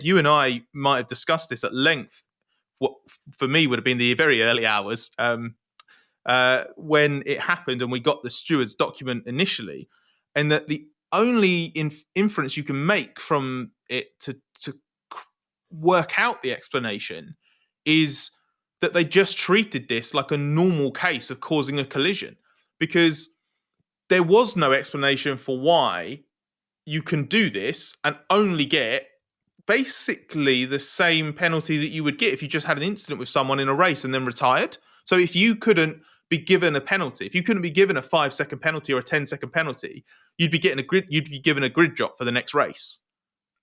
you and I might have discussed this at length. What for me would have been the very early hours when it happened, and we got the steward's document initially, and that the only inference you can make from it to work out the explanation is that they just treated this like a normal case of causing a collision, because there was no explanation for why you can do this and only get basically the same penalty that you would get if you just had an incident with someone in a race and then retired. So if you couldn't be given a penalty, if you couldn't be given a 5-second penalty or a 10-second penalty, you'd be given a grid drop for the next race.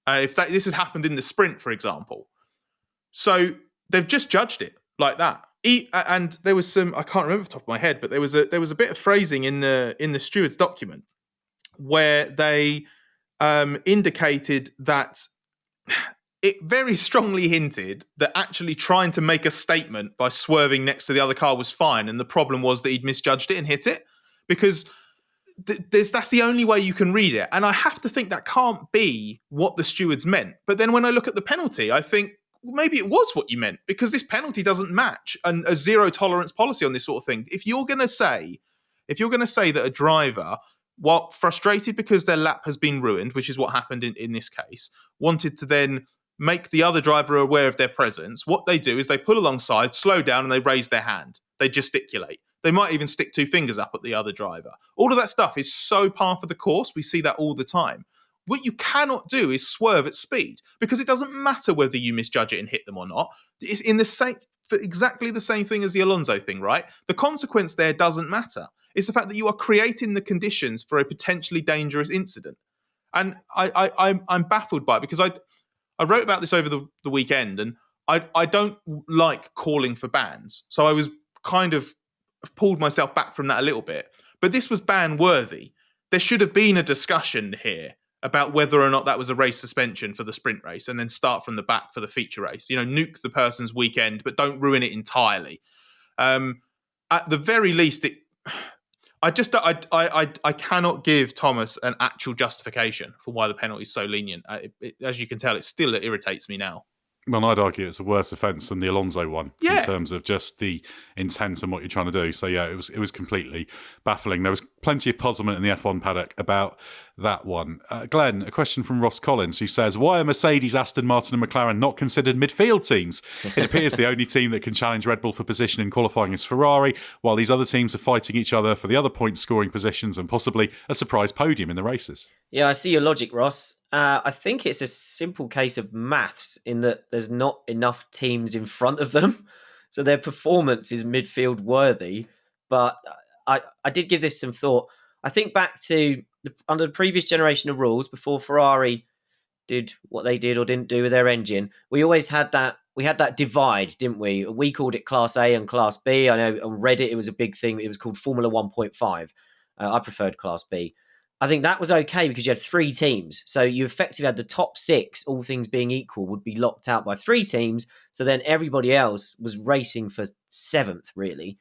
This had happened in the sprint, for example. So they've just judged it like that. And there was some, I can't remember off the top of my head, but there was a bit of phrasing in the steward's document where they indicated that it very strongly hinted that actually trying to make a statement by swerving next to the other car was fine, and the problem was that he'd misjudged it and hit it, because that's the only way you can read it. And I have to think that can't be what the stewards meant. But then when I look at the penalty, I think, well, maybe it was what you meant, because this penalty doesn't match a zero tolerance policy on this sort of thing. If you're going to say that a driver, while frustrated because their lap has been ruined, which is what happened in this case, wanted to then make the other driver aware of their presence, what they do is they pull alongside, slow down, and they raise their hand. They gesticulate. They might even stick 2 fingers up at the other driver. All of that stuff is so par for the course. We see that all the time. What you cannot do is swerve at speed, because it doesn't matter whether you misjudge it and hit them or not. It's in the same, for exactly the same thing as the Alonso thing, right? The consequence there doesn't matter. It's the fact that you are creating the conditions for a potentially dangerous incident. And I'm baffled by it, because I wrote about this over the weekend, and I don't like calling for bans. So I was kind of pulled myself back from that a little bit. But this was ban worthy. There should have been a discussion here about whether or not that was a race suspension for the sprint race, and then start from the back for the feature race. Nuke the person's weekend, but don't ruin it entirely. At the very least, I cannot give Thomas an actual justification for why the penalty is so lenient. As you can tell, it still irritates me now. Well, I'd argue it's a worse offence than the Alonso one in terms of just the intent and what you're trying to do. So, yeah, it was completely baffling. There was plenty of puzzlement in the F1 paddock about that one. Glenn, a question from Ross Collins, who says, why are Mercedes, Aston Martin and McLaren not considered midfield teams? It appears the only team that can challenge Red Bull for position in qualifying is Ferrari, while these other teams are fighting each other for the other point-scoring positions and possibly a surprise podium in the races. Yeah, I see your logic, Ross. I think it's a simple case of maths in that there's not enough teams in front of them. So their performance is midfield worthy. But I did give this some thought. I think back to under the previous generation of rules, before Ferrari did what they did or didn't do with their engine, we always had that. We had that divide, didn't we? We called it Class A and Class B. I know on Reddit it was a big thing. It was called Formula 1.5. I preferred Class B. I think that was okay because you had 3 teams. So you effectively had the top 6, all things being equal, would be locked out by 3 teams. So then everybody else was racing for 7th, really.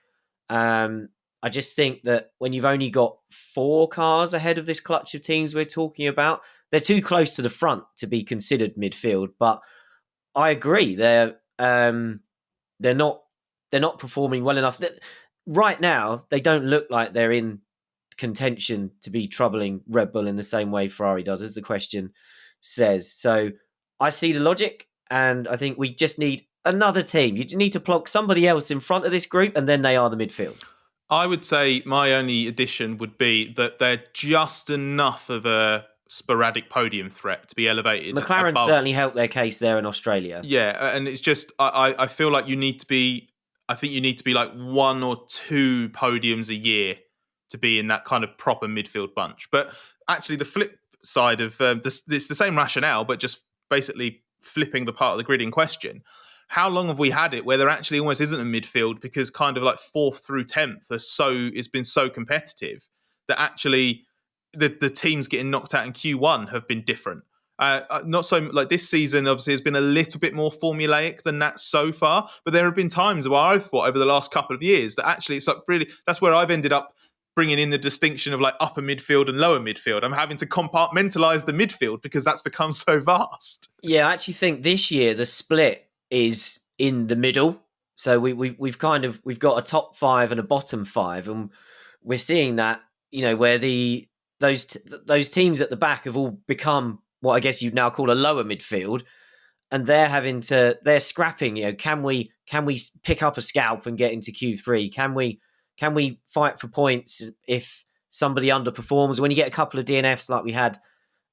I just think that when you've only got 4 cars ahead of this clutch of teams we're talking about, they're too close to the front to be considered midfield. But I agree. they're not performing well enough. Right now, they don't look like they're in contention to be troubling Red Bull in the same way Ferrari does, as the question says. So I see the logic, and I think we just need another team. You need to plonk somebody else in front of this group, and then they are the midfield. I would say my only addition would be that they're just enough of a sporadic podium threat to be elevated. McLaren above. certainly helped their case there in Australia. Yeah, and it's just I feel like you need to be. I think you need to be like 1 or 2 podiums a year to be in that kind of proper midfield bunch. But actually, the flip side of this, it's the same rationale, but just basically flipping the part of the grid in question. How long have we had it where there actually almost isn't a midfield because kind of like 4th through 10th it's been so competitive that actually the teams getting knocked out in Q1 have been different. Not so like this season obviously has been a little bit more formulaic than that so far, but there have been times where I've thought over the last couple of years that actually it's like really, that's where I've ended up bringing in the distinction of like upper midfield and lower midfield. I'm having to compartmentalize the midfield because that's become so vast. Yeah, I actually think this year the split is in the middle. So we've got a top 5 and a bottom 5, and we're seeing that, where those teams at the back have all become what I guess you'd now call a lower midfield, and they're scrapping. Can we pick up a scalp and get into Q3? Can we fight for points if somebody underperforms? When you get a couple of DNFs like we had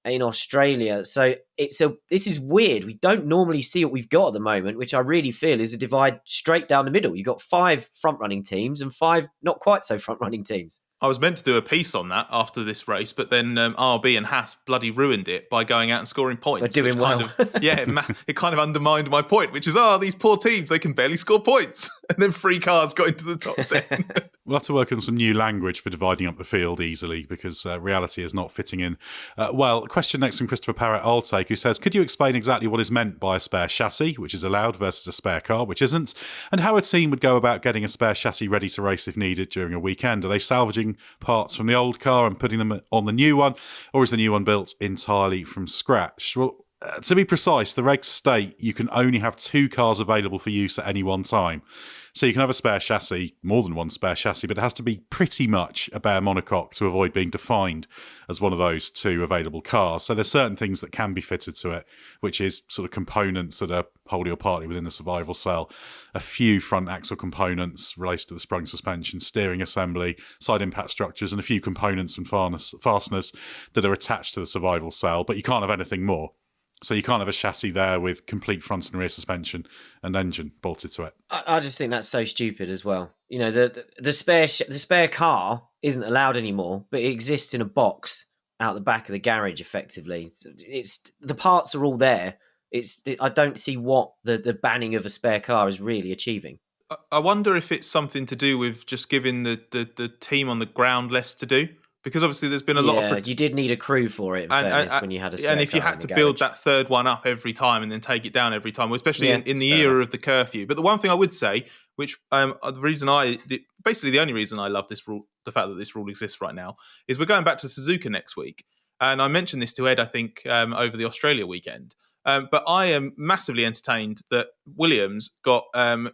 in Australia, so this is weird. We don't normally see what we've got at the moment, which I really feel is a divide straight down the middle. You've got 5 front running teams and 5 not quite so front running teams. I was meant to do a piece on that after this race, but then RB and Haas bloody ruined it by going out and scoring points. They're doing well. It kind of undermined my point, which is, these poor teams, they can barely score points. And then 3 cars got into the top 10. We'll have to work on some new language for dividing up the field easily because reality is not fitting in. Question next from Christopher Parrott, I'll take, who says, could you explain exactly what is meant by a spare chassis, which is allowed, versus a spare car, which isn't, and how a team would go about getting a spare chassis ready to race if needed during a weekend? Are they salvaging parts from the old car and putting them on the new one, or is the new one built entirely from scratch? Well, to be precise, the regs state you can only have 2 cars available for use at any one time. So you can have a spare chassis, more than one spare chassis, but it has to be pretty much a bare monocoque to avoid being defined as one of those 2 available cars. So there's certain things that can be fitted to it, which is sort of components that are wholly or partly within the survival cell, a few front axle components related to the sprung suspension, steering assembly, side impact structures, and a few components and fasteners that are attached to the survival cell, but you can't have anything more. So you can't have a chassis there with complete front and rear suspension and engine bolted to it. I just think that's so stupid as well. The spare car isn't allowed anymore, but it exists in a box out the back of the garage. Effectively, it's the parts are all there. I don't see what the banning of a spare car is really achieving. I wonder if it's something to do with just giving the team on the ground less to do. Because obviously there's been a lot of... you did need a crew for it, in fairness, when you had a spare car. And if you had to build that third one up every time and then take it down every time, especially in the era of the curfew. But the one thing I would say, which basically the only reason I love this rule, the fact that this rule exists right now, is we're going back to Suzuka next week. And I mentioned this to Ed, I think, over the Australia weekend. But I am massively entertained that Williams got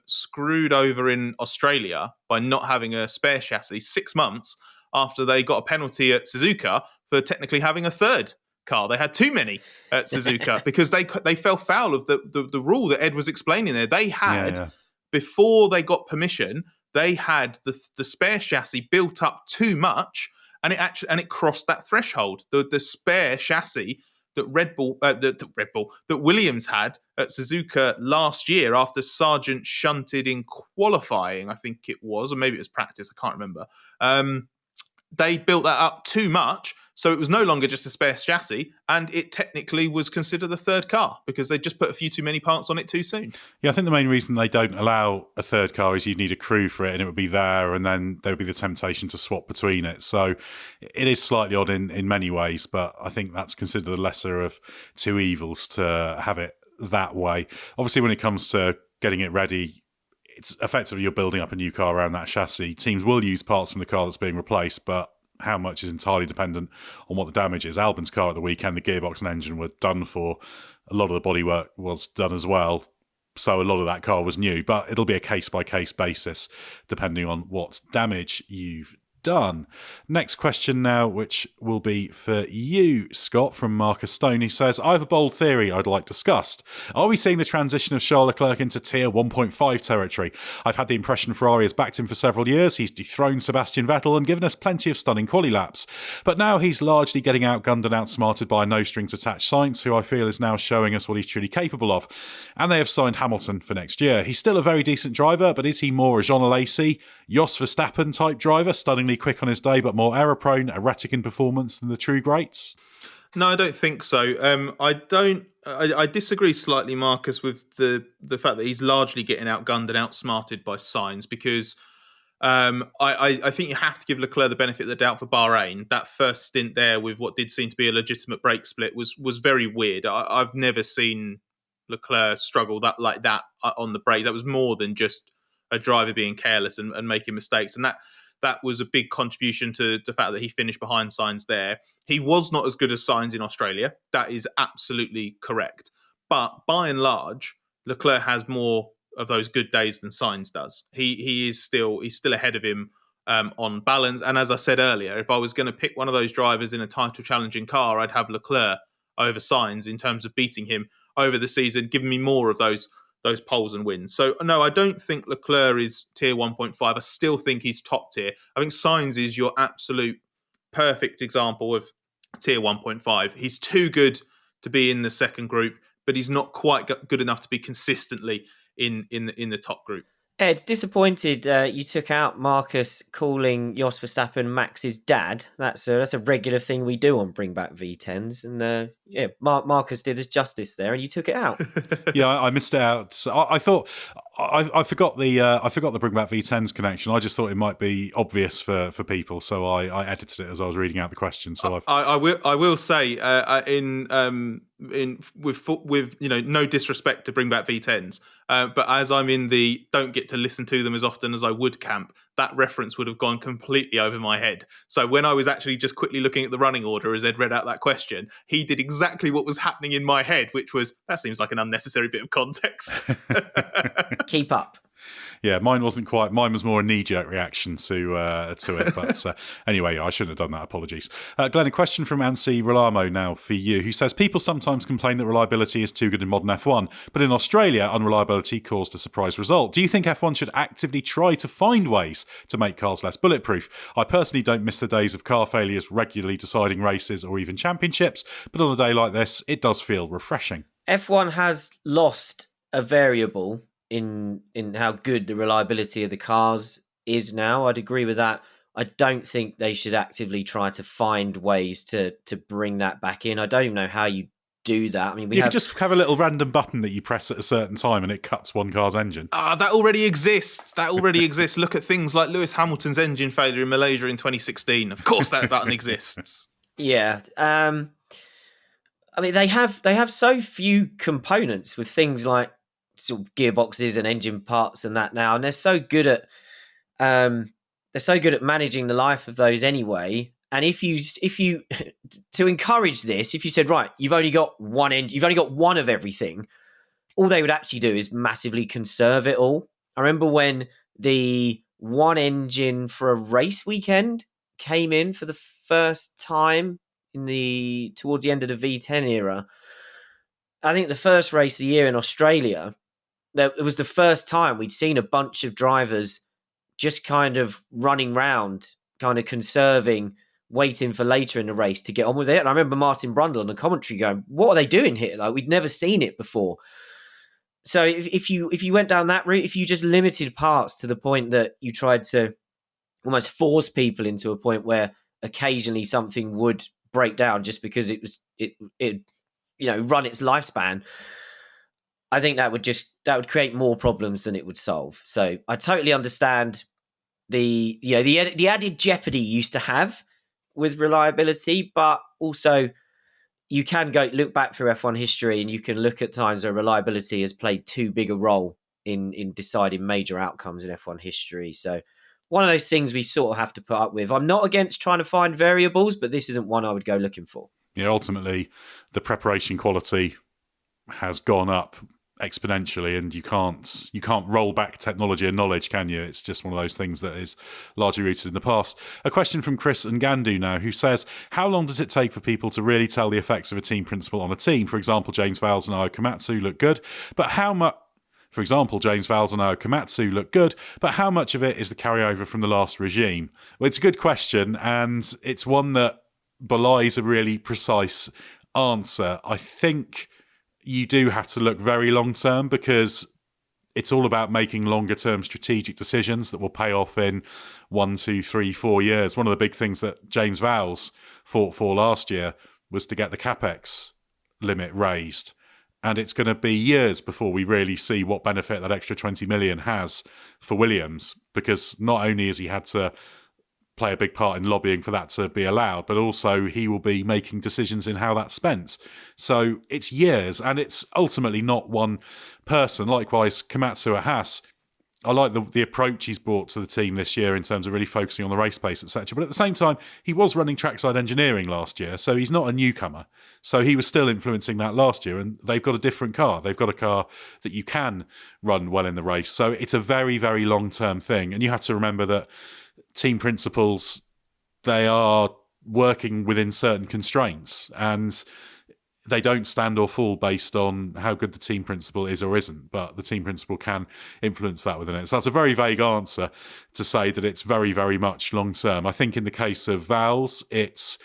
screwed over in Australia by not having a spare chassis 6 months after they got a penalty at Suzuka for technically having a third car. They had too many at Suzuka because they fell foul of the rule that Ed was explaining there. They had, before they got permission, they had the spare chassis built up too much, and it crossed that threshold. The spare chassis that that Williams had at Suzuka last year after Sargent shunted in qualifying, I think it was, or maybe it was practice, I can't remember. They built that up too much, so it was no longer just a spare chassis, and it technically was considered a third car because they just put a few too many parts on it too soon. Yeah, I think the main reason they don't allow a third car is you'd need a crew for it, and it would be there, and then there would be the temptation to swap between it. So it is slightly odd in many ways, but I think that's considered the lesser of 2 evils to have it that way. Obviously, when it comes to getting it ready, it's effectively you're building up a new car around that chassis. Teams will use parts from the car that's being replaced, but how much is entirely dependent on what the damage is. Albon's car at the weekend, the gearbox and engine were done for. A lot of the bodywork was done as well. So a lot of that car was new, but it'll be a case-by-case basis depending on what damage you've done. Next question now, which will be for you, Scott, from Marcus Stone. He says, I have a bold theory I'd like discussed. Are we seeing the transition of Charles Leclerc into tier 1.5 territory? I've had the impression Ferrari has backed him for several years. He's dethroned Sebastian Vettel and given us plenty of stunning quali laps. But now he's largely getting outgunned and outsmarted by a no-strings-attached Sainz, who I feel is now showing us what he's truly capable of. And they have signed Hamilton for next year. He's still a very decent driver, but is he more a Jean Alesi, Jos Verstappen type driver, stunningly quick on his day but more error-prone, erratic in performance than the true greats? No, I don't think so. I disagree slightly, Marcus, with the fact that he's largely getting outgunned and outsmarted by Sainz, because I think you have to give Leclerc the benefit of the doubt for Bahrain. That first stint there with what did seem to be a legitimate brake split was very weird. I've never seen Leclerc struggle like that on the brake. That was more than just a driver being careless and making mistakes, and that was a big contribution to the fact that he finished behind Sainz there. He was not as good as Sainz in Australia. That is absolutely correct. But by and large, Leclerc has more of those good days than Sainz does. He's still ahead of him on balance. And as I said earlier, if I was going to pick one of those drivers in a title challenging car, I'd have Leclerc over Sainz in terms of beating him over the season, giving me more of those poles and wins. So, no, I don't think Leclerc is tier 1.5. I still think he's top tier. I think Sainz is your absolute perfect example of tier 1.5. He's too good to be in the second group, but he's not quite good enough to be consistently in the top group. Ed, disappointed you took out Marcus calling Jos Verstappen Max's dad. That's a regular thing we do on Bring Back V10s, and Marcus did us justice there, and you took it out. Yeah, I missed it out. So I thought I forgot the Bring Back V10s connection. I just thought it might be obvious for people, so I edited it as I was reading out the question. So I will say with no disrespect to Bring Back V10s, but as I'm in the don't get to listen to them as often as I would camp, that reference would have gone completely over my head. So when I was actually just quickly looking at the running order as Ed read out that question, he did exactly what was happening in my head, which was, that seems like an unnecessary bit of context. Keep up. Yeah, mine wasn't quite. Mine was more a knee-jerk reaction to it. But anyway, I shouldn't have done that. Apologies. Glenn, a question from Ansi Rolamo now for you, who says, people sometimes complain that reliability is too good in modern F1, but in Australia, unreliability caused a surprise result. Do you think F1 should actively try to find ways to make cars less bulletproof? I personally don't miss the days of car failures regularly deciding races or even championships, but on a day like this, it does feel refreshing. F1 has lost a variable in how good the reliability of the cars is now. I'd agree with that. I don't think they should actively try to find ways to bring that back in. I don't even know how you do that. I mean, you could just have a little random button that you press at a certain time and it cuts one car's engine. That already exists. Look at things like Lewis Hamilton's engine failure in Malaysia in 2016. Of course that button exists. Yeah. I mean, they have so few components with things like sort of gearboxes and engine parts and that now, and they're so good at managing the life of those anyway. And if you to encourage this, if you said, right, you've only got one engine, you've only got one of everything, all they would actually do is massively conserve it all. I remember when the one engine for a race weekend came in for the first time towards the end of the V10 era. I think the first race of the year in Australia, it was the first time we'd seen a bunch of drivers just kind of running round, kind of conserving, waiting for later in the race to get on with it. And I remember Martin Brundle on the commentary going, what are they doing here? Like, we'd never seen it before. So if you went down that route, if you just limited parts to the point that you tried to almost force people into a point where occasionally something would break down just because it run its lifespan, I think that would create more problems than it would solve. So I totally understand the added jeopardy you used to have with reliability, but also you can look back through F1 history and you can look at times where reliability has played too big a role in deciding major outcomes in F1 history. So one of those things we sort of have to put up with. I'm not against trying to find variables, but this isn't one I would go looking for. Yeah, ultimately, the preparation quality has gone up exponentially, and you can't roll back technology and knowledge, can you? It's just one of those things that is largely rooted in the past. A question from Chris Ngandu now, who says, how long does it take for people to really tell the effects of a team principle on a team? For example, James Vowles and Ayo Komatsu look good, but how much of it is the carryover from the last regime? Well, it's a good question, and it's one that belies a really precise answer. I think you do have to look very long term, because it's all about making longer term strategic decisions that will pay off in 1, 2, 3, 4 years. One of the big things that James Vowles fought for last year was to get the capex limit raised. And it's going to be years before we really see what benefit that extra 20 million has for Williams, because not only has he had to play a big part in lobbying for that to be allowed, but also he will be making decisions in how that's spent. So it's years, and it's ultimately not one person. Likewise, Komatsu at Haas, I like the approach he's brought to the team this year in terms of really focusing on the race pace, etc. But at the same time, he was running trackside engineering last year, so he's not a newcomer. So he was still influencing that last year, and they've got a different car. They've got a car that you can run well in the race. So it's a very, very long-term thing. And you have to remember that team principles, they are working within certain constraints, and they don't stand or fall based on how good the team principle is or isn't, but the team principle can influence that within it. So that's a very vague answer to say that it's very, very much long term. I think in the case of Vowles, it's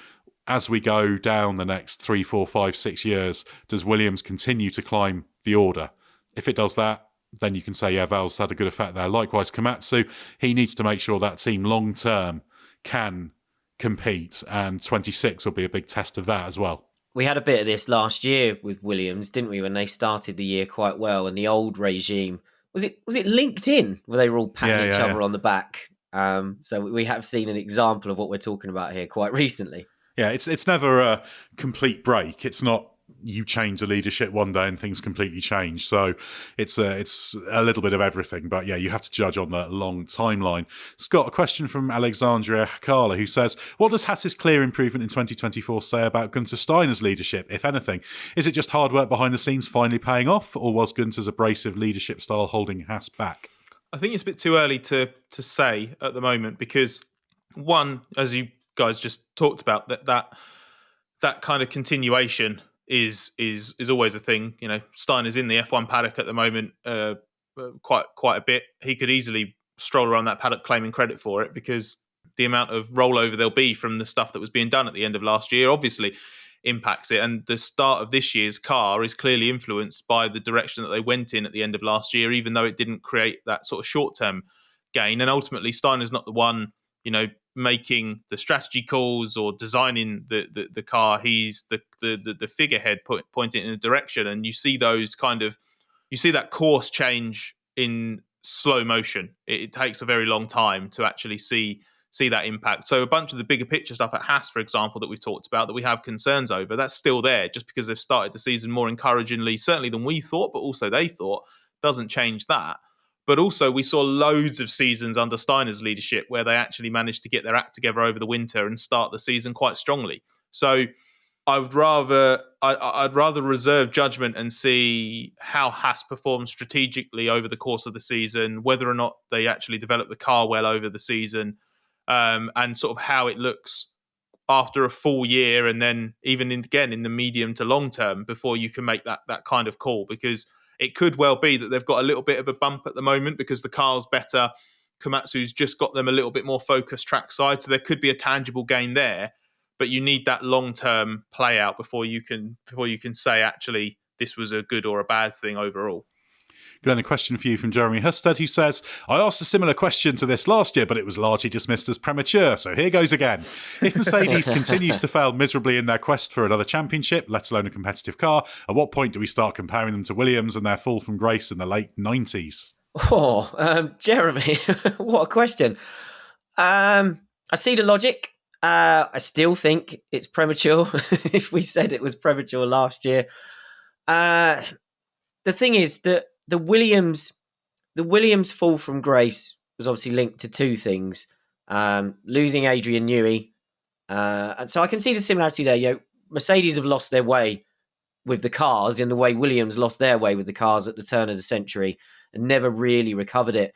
as we go down the next 3, 4, 5, 6 years, does Williams continue to climb the order? If it does that, then you can say, yeah, Vowles had a good effect there. Likewise, Komatsu, he needs to make sure that team long term can compete, and 26 will be a big test of that as well. We had a bit of this last year with Williams, didn't we, when they started the year quite well, and the old regime, was it LinkedIn, where they were all patting each other on the back? So we have seen an example of what we're talking about here quite recently. Yeah, it's never a complete break. It's not you change the leadership one day and things completely change. So it's a little bit of everything. But yeah, you have to judge on the long timeline. Scott, a question from Alexandria Hakala, who says, what does Haas's clear improvement in 2024 say about Gunther Steiner's leadership, if anything? Is it just hard work behind the scenes finally paying off, or was Gunther's abrasive leadership style holding Haas back? I think it's a bit too early to say at the moment, because one, as you guys just talked about, that kind of continuation is always a thing. You know, Steiner's in the F1 paddock at the moment quite a bit. He could easily stroll around that paddock claiming credit for it, because the amount of rollover there'll be from the stuff that was being done at the end of last year obviously impacts it. And the start of this year's car is clearly influenced by the direction that they went in at the end of last year, even though it didn't create that sort of short-term gain. And ultimately, Steiner's not the one, you know, making the strategy calls or designing the car. He's the figurehead pointing in a direction, and you see that course change in slow motion. It takes a very long time to actually see that impact. So a bunch of the bigger picture stuff at Haas, for example, that we've talked about, that we have concerns over, that's still there, just because they've started the season more encouragingly, certainly than we thought, but also they thought, doesn't change that. But also, we saw loads of seasons under Steiner's leadership where they actually managed to get their act together over the winter and start the season quite strongly. So I'd rather reserve judgment and see how Haas performs strategically over the course of the season, whether or not they actually develop the car well over the season, and sort of how it looks after a full year, and then even in the medium to long term, before you can make that kind of call. Because it could well be that they've got a little bit of a bump at the moment because the car's better. Komatsu's just got them a little bit more focused trackside, so there could be a tangible gain there. But you need that long-term play out before you can say, actually, this was a good or a bad thing overall. Glenn, a question for you from Jeremy Husted, who says, I asked a similar question to this last year, but it was largely dismissed as premature, so here goes again. If Mercedes continues to fail miserably in their quest for another championship, let alone a competitive car, at what point do we start comparing them to Williams and their fall from grace in the late 90s? Jeremy, what a question. I see the logic. I still think it's premature if we said it was premature last year. The thing is that the Williams fall from grace was obviously linked to two things. Losing Adrian Newey. And so I can see the similarity there. You know, Mercedes have lost their way with the cars in the way Williams lost their way with the cars at the turn of the century and never really recovered it.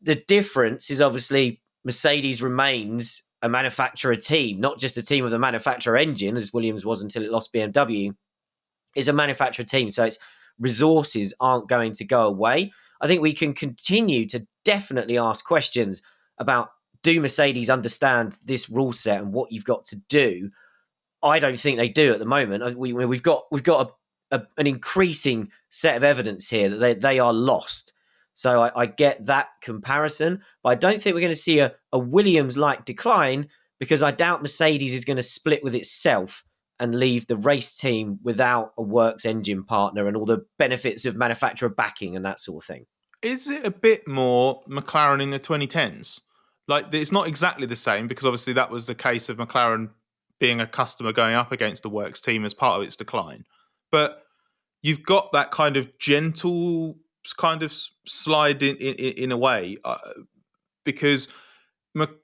The difference is obviously Mercedes remains a manufacturer team, not just a team of the manufacturer engine, as Williams was until it lost BMW, is a manufacturer team. So its resources aren't going to go away. I think we can continue to definitely ask questions about, do Mercedes understand this rule set and what you've got to do? I don't think they do at the moment. We've got an increasing set of evidence here that they are lost. So I get that comparison, but I don't think we're going to see a Williams-like decline, because I doubt Mercedes is going to split with itself and leave the race team without a works engine partner and all the benefits of manufacturer backing and that sort of thing. Is it a bit more McLaren in the 2010s? Like, it's not exactly the same, because obviously that was the case of McLaren being a customer going up against the works team as part of its decline. But you've got that kind of gentle kind of slide in a way, because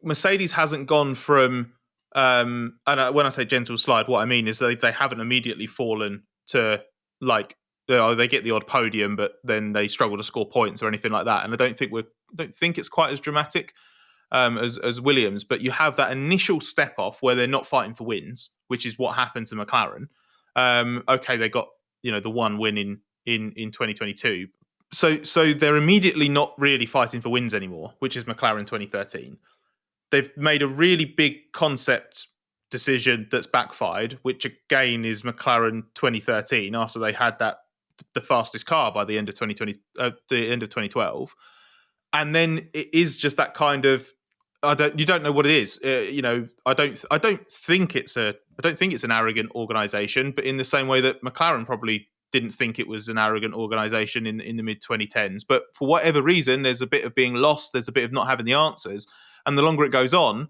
Mercedes hasn't gone from, and when I say gentle slide, what I mean is they haven't immediately fallen to, like, they get the odd podium, but then they struggle to score points or anything like that. And I don't think it's quite as dramatic as Williams, but you have that initial step off where they're not fighting for wins, which is what happened to McLaren. Okay, they got the one win in 2022, so they're immediately not really fighting for wins anymore, which is McLaren 2013. They've made a really big concept decision that's backfired, which again is McLaren 2013, after they had the fastest car by the end of 2020, the end of 2012, and then it is just that kind of, you don't know what it is. I don't think it's an arrogant organisation, but in the same way that McLaren probably didn't think it was an arrogant organisation in the mid 2010s. But for whatever reason, there's a bit of being lost. There's a bit of not having the answers, and the longer it goes on,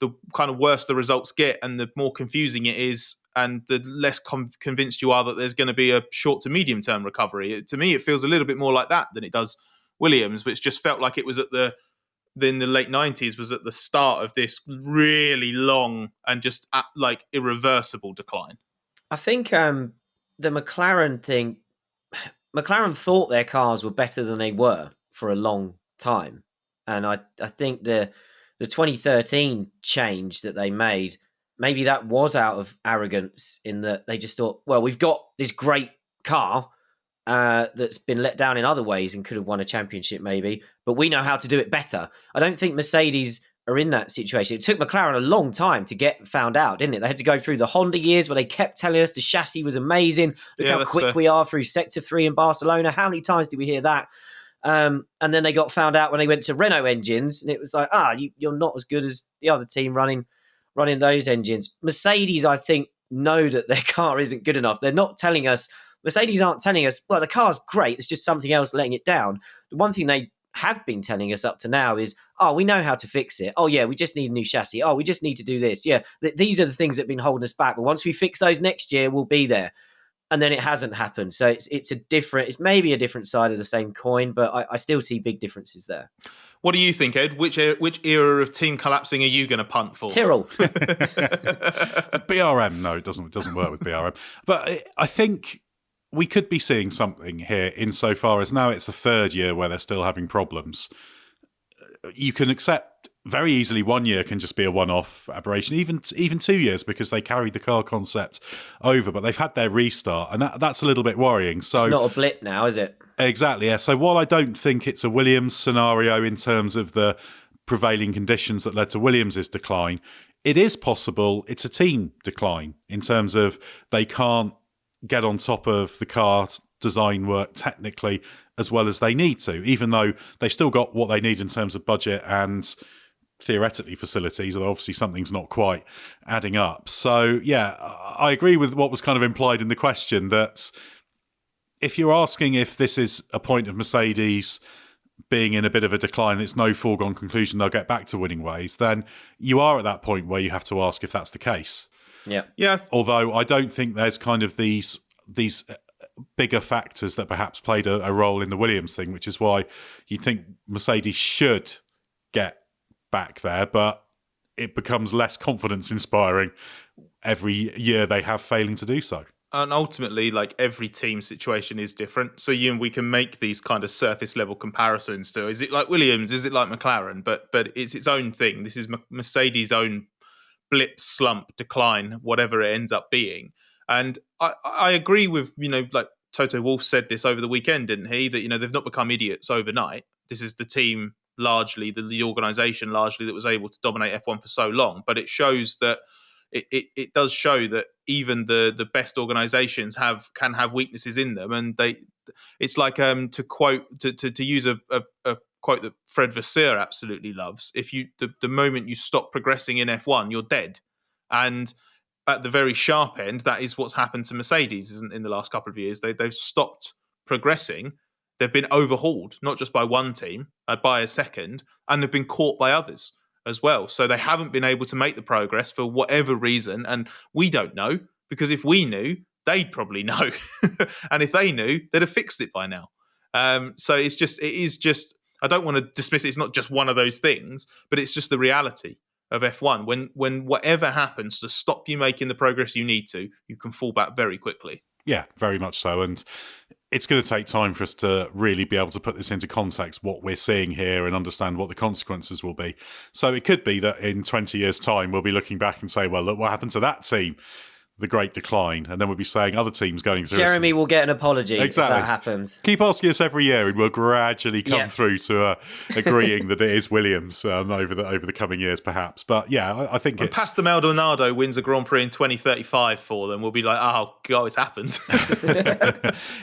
the kind of worse the results get, and the more confusing it is, and the less convinced you are that there's going to be a short to medium term recovery. To me, it feels a little bit more like that than it does Williams, which just felt like it was in the late 90s, was at the start of this really long and just like irreversible decline. I think the McLaren thing, McLaren thought their cars were better than they were for a long time. And I think the 2013 change that they made, maybe that was out of arrogance, in that they just thought, well, we've got this great car that's been let down in other ways and could have won a championship maybe, but we know how to do it better. I don't think Mercedes are in that situation. It took McLaren a long time to get found out, didn't it? They had to go through the Honda years where they kept telling us the chassis was amazing. Look how quick we are through Sector 3 in Barcelona. How many times did we hear that? And then they got found out when they went to Renault engines, and it was like, you're not as good as the other team running those engines. Mercedes, I think, know that their car isn't good enough. They're not telling us, Mercedes aren't telling us, well, the car's great, it's just something else letting it down. The one thing they have been telling us up to now is, we know how to fix it. Oh, yeah, we just need a new chassis. Oh, we just need to do this. Yeah, these are the things that have been holding us back. But once we fix those next year, we'll be there. And then it hasn't happened. So it's maybe a different side of the same coin, but I still see big differences there. What do you think, Ed? Which era of team collapsing are you going to punt for? Tyrrell. BRM, no, it doesn't work with BRM. But I think we could be seeing something here insofar as now it's the third year where they're still having problems. You can accept very easily 1 year can just be a one-off aberration, even 2 years, because they carried the car concept over, but they've had their restart, and that's a little bit worrying. So it's not a blip now, is it? Exactly, yeah. So while I don't think it's a Williams scenario in terms of the prevailing conditions that led to Williams's decline, it is possible it's a team decline in terms of they can't get on top of the car design work technically as well as they need to, even though they've still got what they need in terms of budget and theoretically facilities, although obviously something's not quite adding up. So yeah, I agree with what was kind of implied in the question, that if you're asking if this is a point of Mercedes being in a bit of a decline, it's no foregone conclusion they'll get back to winning ways, then you are at that point where you have to ask if that's the case. Yeah. Although I don't think there's kind of these bigger factors that perhaps played a role in the Williams thing, which is why you'd think Mercedes should get back there, but it becomes less confidence inspiring every year they have failing to do so. ultimately, like, every team situation is different. So we can make these kind of surface level comparisons to, is it like Williams? Is it like McLaren? But it's its own thing. This is Mercedes' own blip, slump, decline, whatever it ends up being. And I agree with, like Toto Wolff said this over the weekend, didn't he? That, they've not become idiots overnight. This is the team largely, the organisation largely, that was able to dominate F1 for so long. But it shows that it does show that even the best organisations can have weaknesses in them, and it's like to use a quote that Fred Vasseur absolutely loves. If the moment you stop progressing in F1, you're dead. And at the very sharp end, that is what's happened to Mercedes, isn't in the last couple of years. They've stopped progressing. They've been overhauled, not just by one team, by a second, and they've been caught by others as well. So they haven't been able to make the progress for whatever reason. And we don't know, because if we knew, they'd probably know. And if they knew, they'd have fixed it by now. So it is just, I don't want to dismiss it. It's not just one of those things, but it's just the reality of F1. When whatever happens to stop you making the progress you need to, you can fall back very quickly. Yeah, very much so. And it's going to take time for us to really be able to put this into context, what we're seeing here, and understand what the consequences will be. So it could be that in 20 years' time, we'll be looking back and say, well, look what happened to that team, the great decline. And then we'll be saying other teams going through. Jeremy will get an apology exactly. if that happens. Keep asking us every year, and we'll gradually come through to agreeing that it is Williams over the coming years, perhaps. But yeah, I think it's... Pastor Maldonado wins a Grand Prix in 2035 for them. We'll be like, oh, God, it's happened.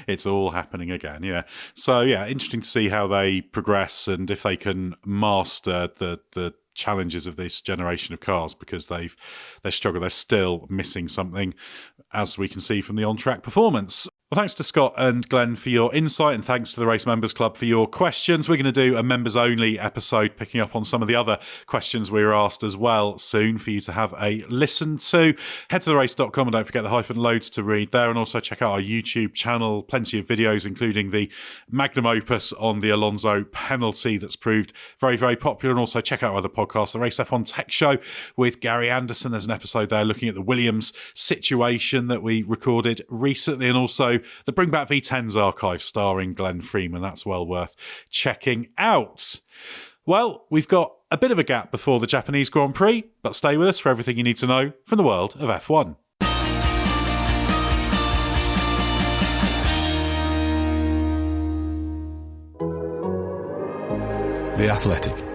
It's all happening again, yeah. So yeah, interesting to see how they progress and if they can master the challenges of this generation of cars, because they struggle. They're still missing something, as we can see from the on-track performance. Well, thanks to Scott and Glenn for your insight, and thanks to the Race Members Club for your questions. We're going to do a members-only episode picking up on some of the other questions we were asked as well soon for you to have a listen to. Head to therace.com and don't forget the hyphen loads to read there, and also check out our YouTube channel. Plenty of videos, including the magnum opus on the Alonso penalty that's proved very, very popular. And also check out our other podcasts, the Race F1 Tech Show with Gary Anderson. There's an episode there looking at the Williams situation that we recorded recently, and also the Bring Back V10s archive starring Glenn Freeman. That's well worth checking out. Well, we've got a bit of a gap before the Japanese Grand Prix, but stay with us for everything you need to know from the world of F1. The Athletic.